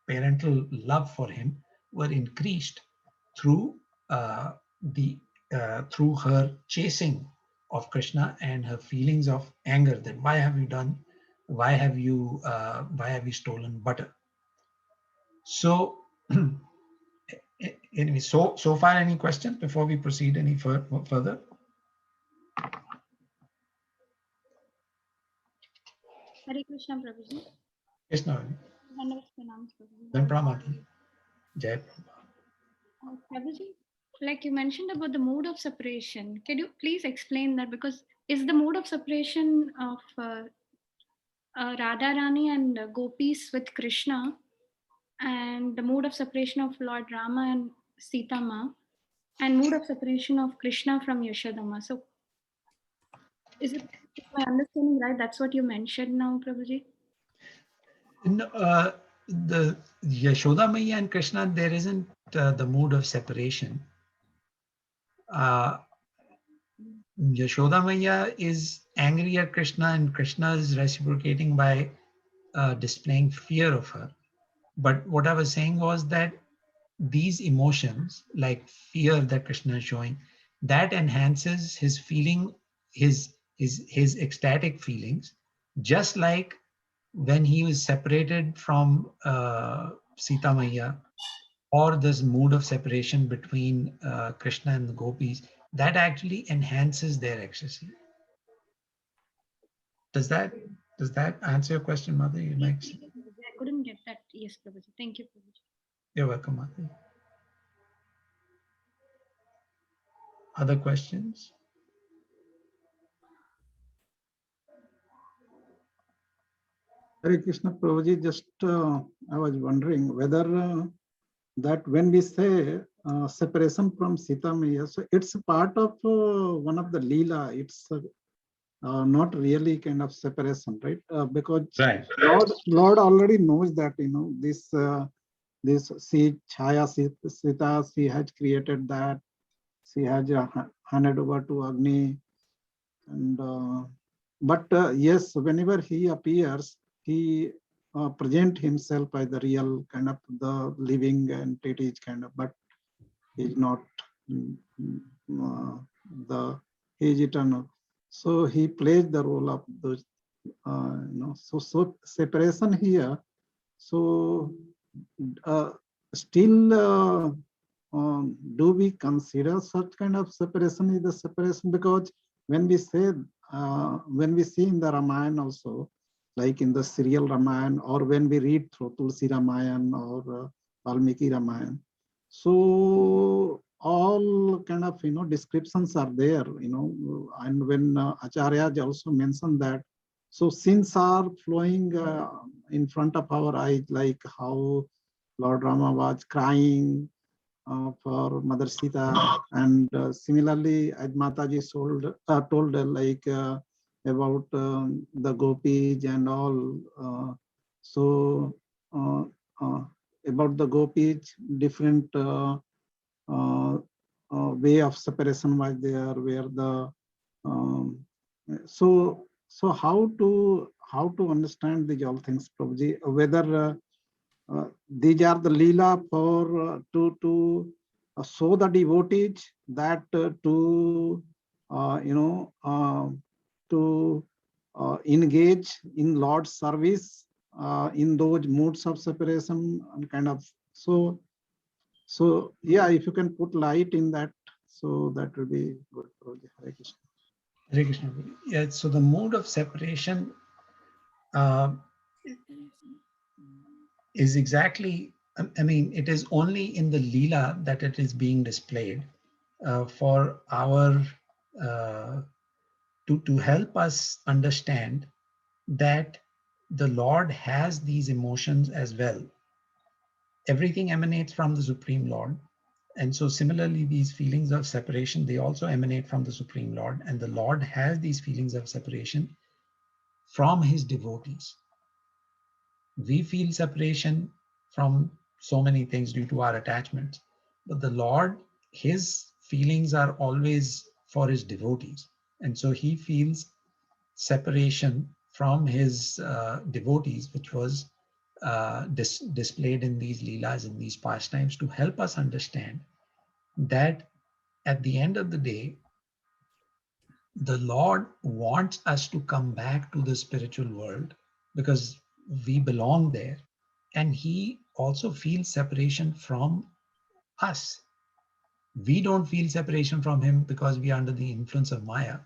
parental love for him were increased through through her chasing of Krishna and her feelings of anger, that why have you stolen butter? So anyway, so far, any questions before we proceed any further? Hare Krishna, Prabhuji. Yes, no. Then Pramati. Jai Prabhu. Prabhuji, like you mentioned about the mode of separation, can you please explain that? Because is the mode of separation of Radharani and Gopis with Krishna, and the mode of separation of Lord Rama and Sita Ma, and mode of separation of Krishna from Yashodama? So, is my understanding right? That's what you mentioned now, Prabhuji? No, the Yashoda Maiya and Krishna, there isn't the mood of separation. Yashoda Maiya is angry at Krishna, and Krishna is reciprocating by displaying fear of her. But what I was saying was that these emotions, like fear that Krishna is showing, that enhances his feeling, his ecstatic feelings, just like when he was separated from Sita Maiya, or this mood of separation between Krishna and the gopis, that actually enhances their ecstasy. Does that answer your question, Mother? You might. I couldn't get that. Yes, Prabhuji. Thank you, Prabhuji. You're welcome, Mother. Other questions? Hare Krishna Prabhuji, just I was wondering whether that when we say separation from Sita Maiya, so it's a part of one of the Leela. It's not really kind of separation, right? Because right. Lord already knows that, this she Chaya Sita, she has created that. She has handed over to Agni, and but yes, whenever he appears, he present himself as the real kind of the living entity kind of, but he's not he is eternal. So he plays the role of those, so separation here. So still, do we consider such kind of separation is the separation? Because when we say, when we see in the Ramayana also, like in the serial Ramayana, or when we read through Tulsi Ramayana or Valmiki Ramayana. So all kind of descriptions are there, and when Acharya also mentioned that, so sins are flowing in front of our eyes, like how Lord Rama was crying for Mother Sita, and similarly, as Mataji told like about the gopis and all. So uh, uh, about the gopis, different way of separation was there, where the um, so how to understand these all things, Prabhuji, whether these are the lila for to show the devotees that to to engage in Lord's service in those modes of separation and kind of. So yeah, if you can put light in that, so that will be good. Hare Krishna. Hare Krishna. Yeah, so the mode of separation is exactly, I mean, it is only in the Leela that it is being displayed for our, to help us understand that the Lord has these emotions as well. Everything emanates from the Supreme Lord. And so similarly, these feelings of separation, they also emanate from the Supreme Lord. And the Lord has these feelings of separation from his devotees. We feel separation from so many things due to our attachments, but the Lord, his feelings are always for his devotees. And so he feels separation from his devotees, which was displayed in these leelas, in these pastimes, to help us understand that at the end of the day, the Lord wants us to come back to the spiritual world because we belong there. And he also feels separation from us. We don't feel separation from him because we are under the influence of Maya.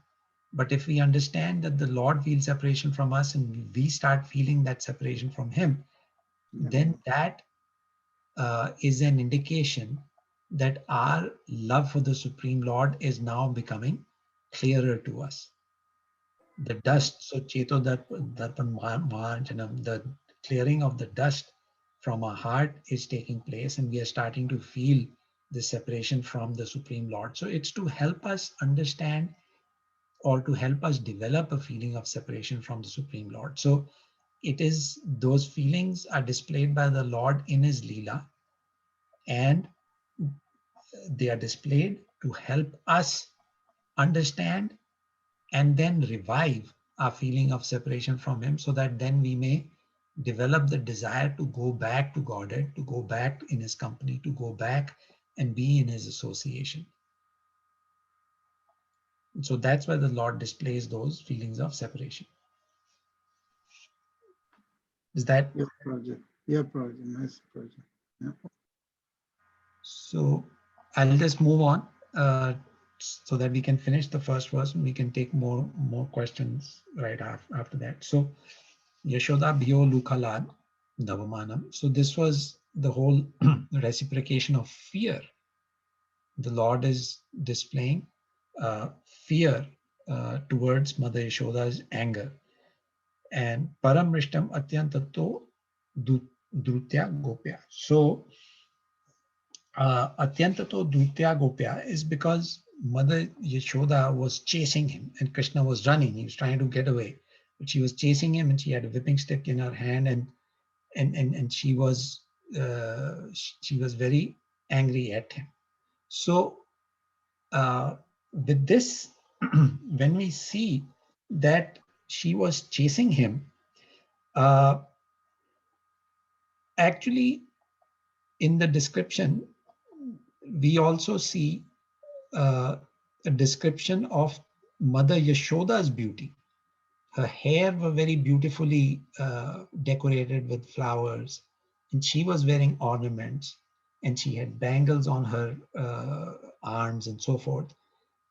But if we understand that the Lord feels separation from us and we start feeling that separation from him, then that is an indication that our love for the Supreme Lord is now becoming clearer to us. The dust, so Cheto Darpan Marjanam, the clearing of the dust from our heart is taking place, and we are starting to feel the separation from the Supreme Lord. So it's to help us understand or to help us develop a feeling of separation from the Supreme Lord. So it is, those feelings are displayed by the Lord in his Leela, and they are displayed to help us understand and then revive our feeling of separation from him, so that then we may develop the desire to go back to Godhead, to go back in his company, to go back and be in his association. So that's why the Lord displays those feelings of separation. Is that? Yeah, project. Yeah, project. Nice project. Yeah. So I'll just move on so that we can finish the first verse and we can take more questions right after that. So Yashoda Bhyo Lukhalad Navamanam. So this was the whole reciprocation of fear. The Lord is displaying fear towards Mother Yashoda's anger. And Paramrishtam Atyantato Drutya Gopya. So Atyantato Drutya Gopya is because Mother Yashoda was chasing him and Krishna was running. He was trying to get away, but she was chasing him and she had a whipping stick in her hand, and she was very angry at him. So with this, when we see that she was chasing him, actually in the description, we also see a description of Mother Yashoda's beauty. Her hair were very beautifully decorated with flowers, and she was wearing ornaments, and she had bangles on her arms and so forth.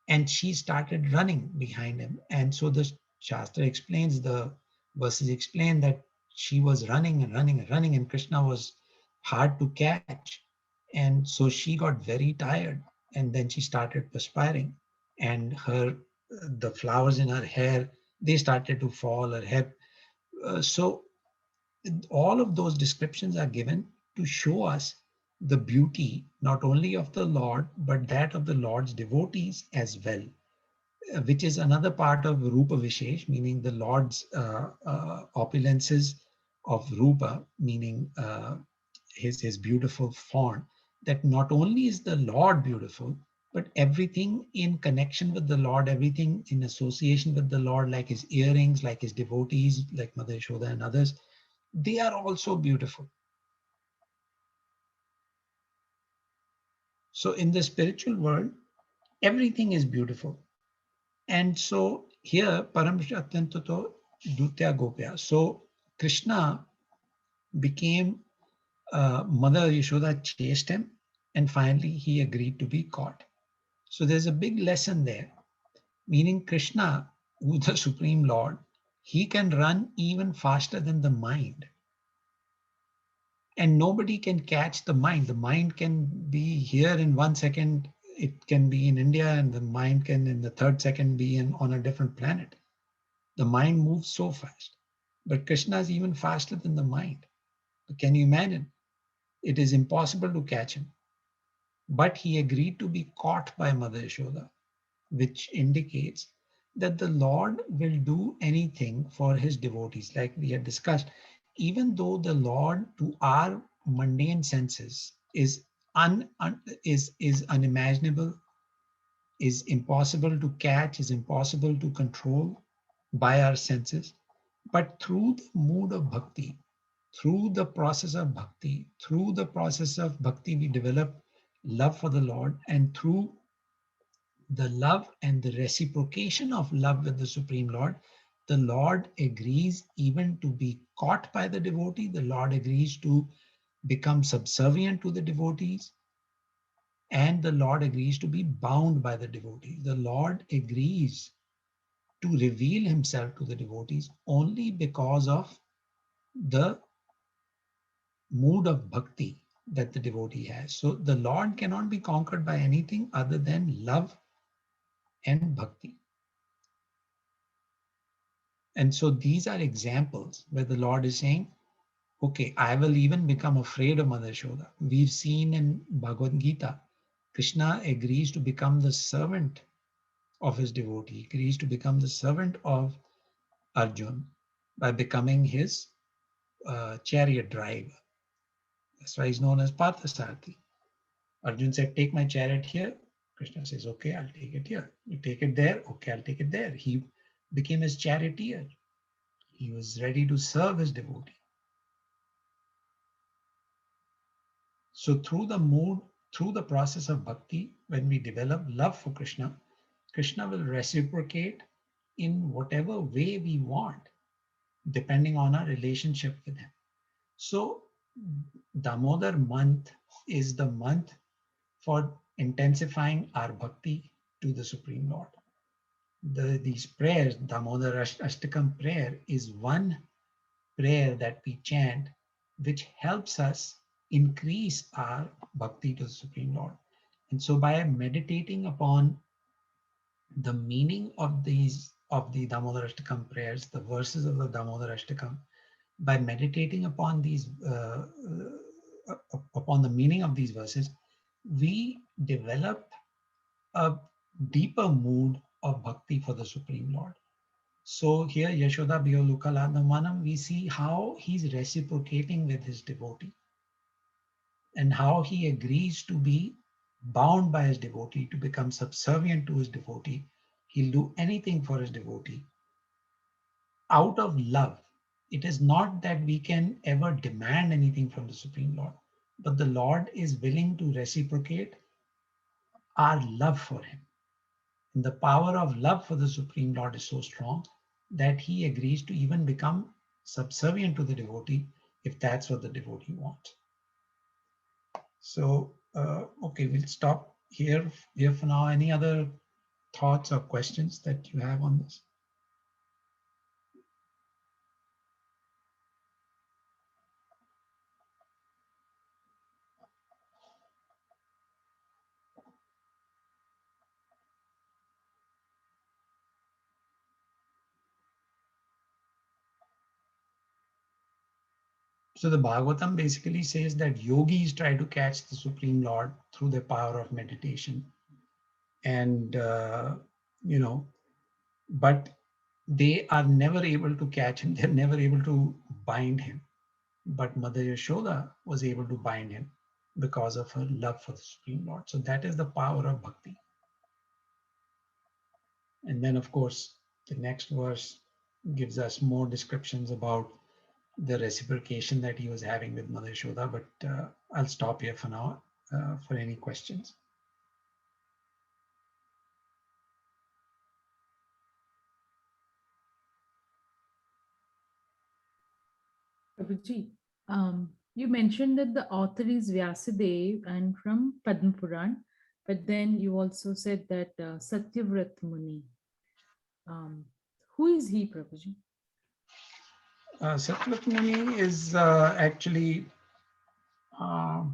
And she started running behind him. And so the Shastra explains the verses explain that she was running and running and running, and Krishna was hard to catch. And so she got very tired, and then she started perspiring, and the flowers in her hair, they started to fall, her hair. So all of those descriptions are given to show us the beauty, not only of the Lord, but that of the Lord's devotees as well, which is another part of Rupa Vishesh, meaning the Lord's opulences of Rupa, meaning his beautiful form, that not only is the Lord beautiful, but everything in connection with the Lord, everything in association with the Lord, like his earrings, like his devotees, like Mother Yashoda and others, they are also beautiful. So in the spiritual world, everything is beautiful. And so here, Paramashratyantato Dutya Gopya. So Krishna became, Mother Yashoda chased him, and finally he agreed to be caught. So there's a big lesson there, meaning Krishna, who is the Supreme Lord, he can run even faster than the mind. And nobody can catch the mind. The mind can be here in 1 second, it can be in India, and the mind can in the third second be on a different planet. The mind moves so fast, but Krishna is even faster than the mind. Can you imagine? It is impossible to catch him. But he agreed to be caught by Mother Yashoda, which indicates that the Lord will do anything for his devotees, like we had discussed. Even though the Lord, to our mundane senses, is unimaginable, is impossible to catch, is impossible to control by our senses, but through the mood of bhakti, through the process of bhakti, we develop love for the Lord, and through the love and the reciprocation of love with the Supreme Lord, the Lord agrees even to be caught by the devotee. The Lord agrees to become subservient to the devotees, and the Lord agrees to be bound by the devotee. The Lord agrees to reveal himself to the devotees only because of the mood of bhakti that the devotee has. So the Lord cannot be conquered by anything other than love and bhakti. And so these are examples where the Lord is saying, okay, I will even become afraid of Mother Yashoda. We've seen in Bhagavad Gita, Krishna agrees to become the servant of his devotee. He agrees to become the servant of Arjun by becoming his chariot driver. That's why he's known as Parthasarathi. Arjun said, take my chariot here. Krishna says, okay, I'll take it here. You take it there. Okay, I'll take it there. He became his charioteer. He was ready to serve his devotee. So through the process of bhakti, when we develop love for Krishna, Krishna will reciprocate in whatever way we want, depending on our relationship with him. So Damodar month is the month for intensifying our bhakti to the Supreme Lord. These prayers, Damodar Ashtakam prayer, is one prayer that we chant, which helps us increase our bhakti to the Supreme Lord. And so by meditating upon the meaning of the Damodar Ashtakam prayers, the verses of the Damodar Ashtakam, by meditating upon upon the meaning of these verses, we develop a deeper mood of bhakti for the Supreme Lord. So here, Yashoda Biyolukaladamanam, we see how he's reciprocating with his devotee and how he agrees to be bound by his devotee, to become subservient to his devotee. He'll do anything for his devotee out of love. It is not that we can ever demand anything from the Supreme Lord, but the Lord is willing to reciprocate our love for him. And the power of love for the Supreme Lord is so strong that he agrees to even become subservient to the devotee if that's what the devotee wants. So, okay, we'll stop here for now. Any other thoughts or questions that you have on this? So the Bhagavatam basically says that yogis try to catch the Supreme Lord through the power of meditation. And, but they are never able to catch him. They're never able to bind him. But Mother Yashoda was able to bind him because of her love for the Supreme Lord. So that is the power of bhakti. And then, of course, the next verse gives us more descriptions about the reciprocation that he was having with Mother Yashoda. But I'll stop here for now for any questions. Prabhuji, you mentioned that the author is Vyasadeva and from Padma Puran, but then you also said that Satyavrat Muni. Who is he, Prabhuji? Satyavrat Muni is actually I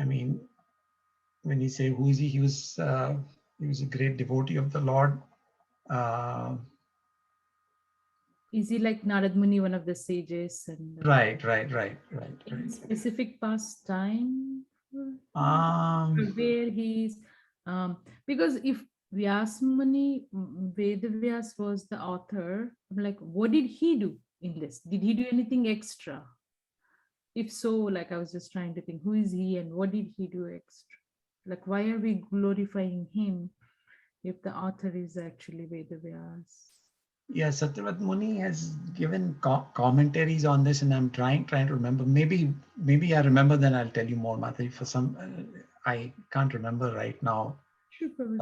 mean, when you say who is he was a great devotee of the Lord. Is he like Narad Muni, one of the sages? And Right. specific pastime Um, where he's because if Vyas Muni, Vedavyas was the author, I'm like, what did he do in this? Did he do anything extra? If so, like I was just trying to think, who is he and what did he do extra? Like, why are we glorifying him if the author is actually Vedavyas? yeah, Satyavrat Muni has given commentaries on this, and I'm trying to remember. Maybe I remember, then I'll tell you more, Mataji. For some, I can't remember right now. Sure, Prabhuji.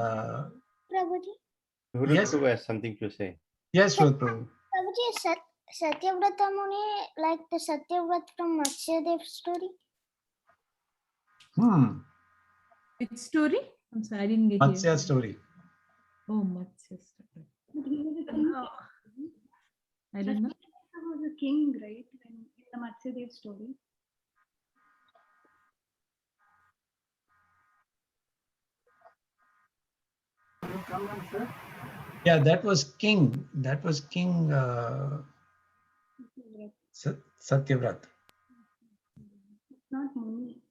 Prabhuji, Yes. Prabhu has something to say. Yes, Prabhu. Prabhuji, Satyavrata Muni, like the Satyavrat from Matsyadev story? Which story? I'm sorry, I didn't get you. Matsya story. Oh, Matsya story. But he was a king. Oh, I don't know. Satyavrat was a king, right? In the Matsyadev story. Yeah, that was king. That was King Satyavrat. It's not Muni.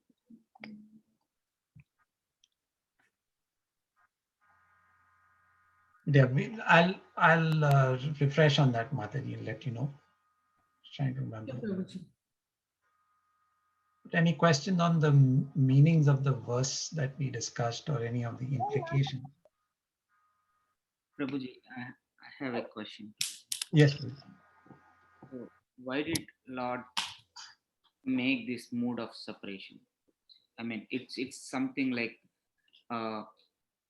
Yeah, I'll refresh on that, Mataji, and let you know. Trying to remember. Prabhuji. Any question on the meanings of the verse that we discussed, or any of the implications? Prabhuji, I have a question. Yes, please. So why did Lord make this mood of separation? I mean, it's something like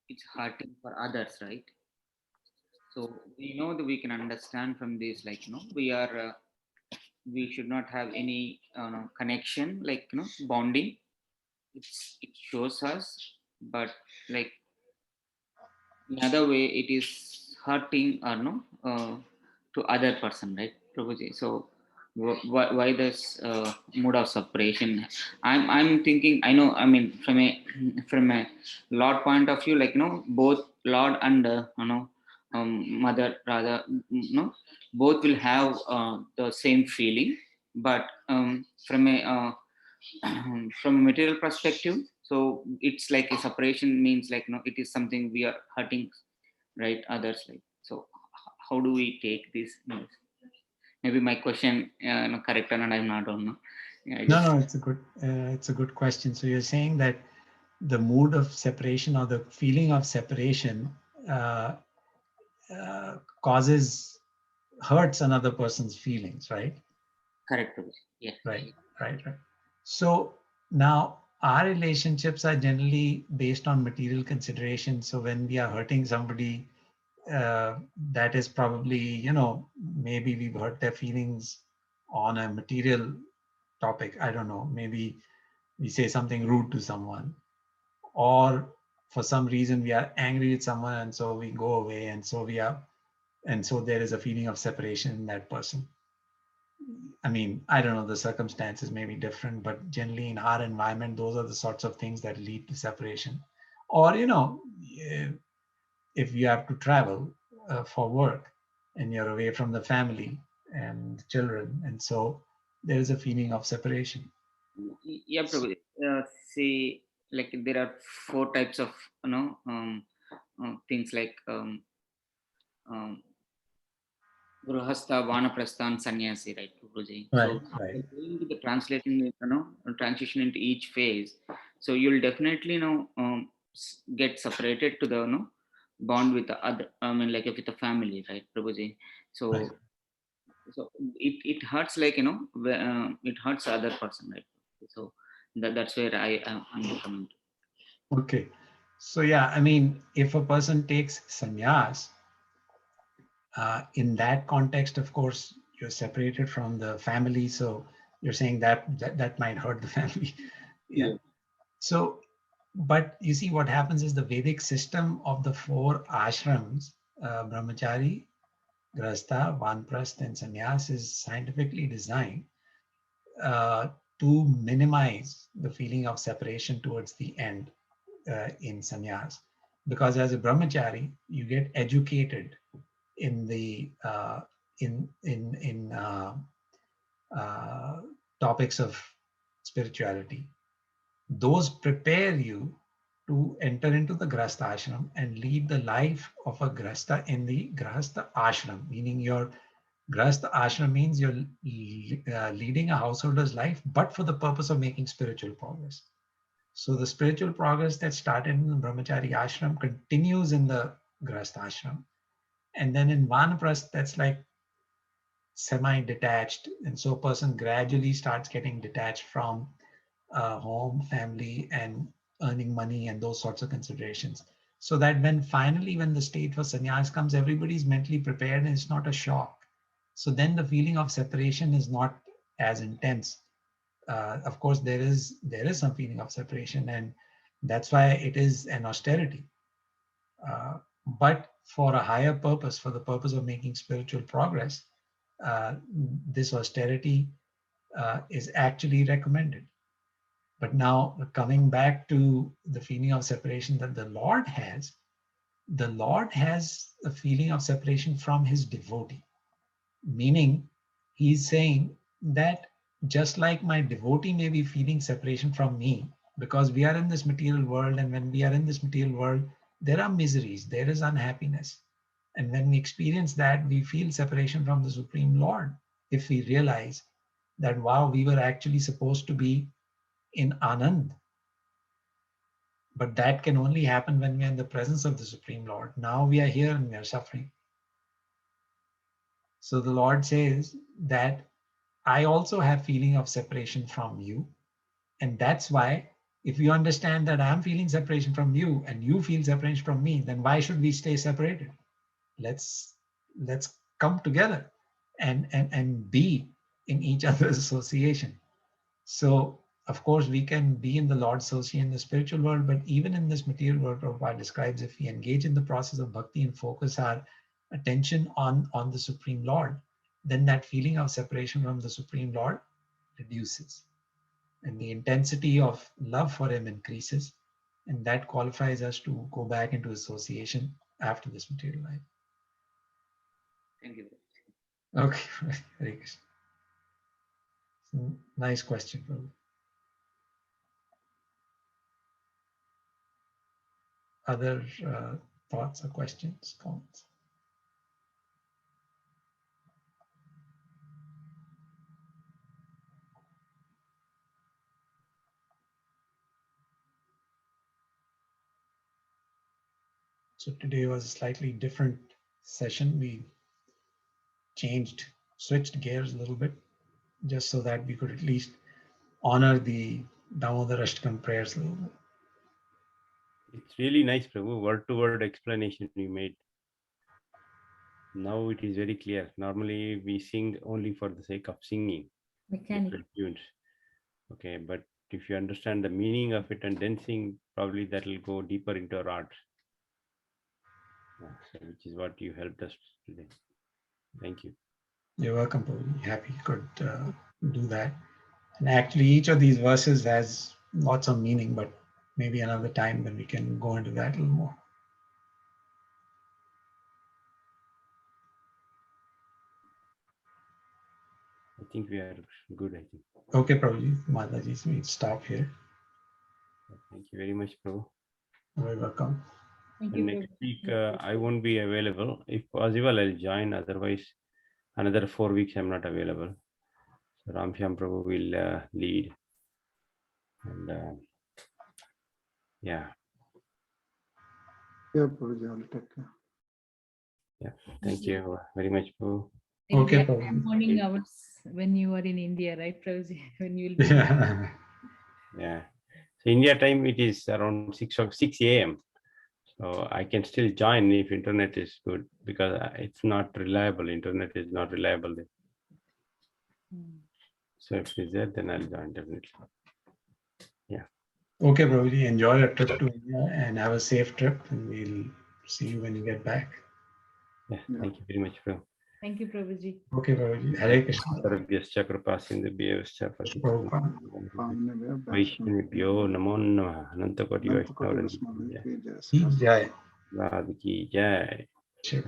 it's hurting for others, right? So we know that we can understand from this, like we should not have any connection, like bonding. It shows us, but like in other way, it is hurting or no to other person, right, Prabhuji? So why this mood of separation? I'm thinking. I know. I mean, from a Lord point of view, like both Lord and Mother, rather, both will have the same feeling, but from a from a material perspective, so it's like a separation means like it is something we are hurting, right, others, like. So how do we take this? Maybe my question correct or not, I'm not on. Yeah, No, it's a good question. So you're saying that the mood of separation, or the feeling of separation, hurts another person's feelings, right? Correct. Yeah. Right. So now our relationships are generally based on material considerations. So when we are hurting somebody, that is probably, maybe we've hurt their feelings on a material topic. I don't know. Maybe we say something rude to someone, or for some reason we are angry with someone, and so we go away, and so there is a feeling of separation in that person. I mean, I don't know, the circumstances may be different, but generally in our environment, those are the sorts of things that lead to separation. Or, if you have to travel for work and you're away from the family, and children. And so there is a feeling of separation. Yeah, Prabhu. Say, like there are 4 types of things like um, Grahastha, Vanaprastha, and Sannyasi, right, Prabhuji? Right, So right. going to the translating, transition into each phase. So you'll definitely, get separated to the, bond with the other. I mean, like with the family, right, Prabhuji? So, Right. so it hurts, like it hurts the other person, right? So that's where I'm coming to. Okay. So yeah, I mean, if a person takes sannyas, in that context, of course, you're separated from the family. So you're saying that might hurt the family. Yeah. Yeah. So, but you see, what happens is the Vedic system of the 4 ashrams, brahmachari, grahastha, vanprasth, and sannyas, is scientifically designed uh, to minimize the feeling of separation towards the end in sannyas. Because as a brahmachari, you get educated in the topics of spirituality. Those prepare you to enter into the grahastha ashram and lead the life of a grahastha in the grahastha ashram, meaning your grahastha ashram means you're leading a householder's life, but for the purpose of making spiritual progress. So the spiritual progress that started in the brahmachari ashram continues in the grahastha ashram. And then in vanaprastha, that's like semi-detached. And so a person gradually starts getting detached from home, family, and earning money and those sorts of considerations. So that when the state for sannyas comes, everybody's mentally prepared and it's not a shock. So then the feeling of separation is not as intense. Of course, there is some feeling of separation, and that's why it is an austerity. But for a higher purpose, for the purpose of making spiritual progress, this austerity is actually recommended. But now coming back to the feeling of separation that the Lord has a feeling of separation from his devotee. Meaning, he's saying that just like my devotee may be feeling separation from me, because we are in this material world, and when we are in this material world, there are miseries, there is unhappiness. And when we experience that, we feel separation from the Supreme Lord. If we realize that, wow, we were actually supposed to be in Anand, but that can only happen when we are in the presence of the Supreme Lord. Now we are here and we are suffering. So the Lord says that I also have feeling of separation from you. And that's why, if you understand that I'm feeling separation from you and you feel separation from me, then why should we stay separated? Let's come together and be in each other's association. So of course we can be in the Lord's association in the spiritual world, but even in this material world, Prabhupada describes, if we engage in the process of bhakti and focus our attention on the Supreme Lord, then that feeling of separation from the Supreme Lord reduces, and the intensity of love for him increases, and that qualifies us to go back into association after this material life. Thank you. Okay, Hare Krishna. Nice question, Prabhu. Other thoughts or questions, comments? So today was a slightly different session. We switched gears a little bit, just so that we could at least honor the Damodar Ashtakam prayers a little bit. It's really nice, Prabhu. Word-to-word explanation you made. Now it is very clear. Normally we sing only for the sake of singing different tunes. Okay, but if you understand the meaning of it and then sing, probably that will go deeper into our art. So which is what you helped us today. Thank you. You're welcome, Prabhu. Happy you could do that. And actually, each of these verses has lots of meaning, but maybe another time when we can go into that a little more. think we are good, I think. Okay, Prabhuji, Mataji, we stop here. Thank you very much, Prabhu. You're welcome. Thank And you. next Prabhu. week, I won't be available. If possible, I'll join. Otherwise, another 4 weeks, I'm not available. So Ramshyam Prabhu will lead. And yeah, Yeah, Prabhuji, I'll take care. yeah. Thank you very much, Prabhu. Okay, Exactly Prabhu. morning hours when you are in India, right, Prabhuji? When you will be. Yeah. Yeah. So India time, it is around 6 a.m. So I can still join if internet is good, because it's not reliable. Internet is not reliable. Hmm. So if it's there, then I'll join definitely. Okay, Prabhuji, enjoy your trip to India and have a safe trip. And we'll see you when you get back. Yeah. Yeah. Thank you very much, Prabhu. Thank you, Prabhuji. Okay, Prabhuji. Hare Krishna. Sarvabhyascha kripasindhubhyascha Prabhupada, Vaishnavibhyo namo namah. Ananta Koti Ananta Koti Vaishnava Vaishnava Vrinda ki jai. Ki jai. Radha ki jai. Shri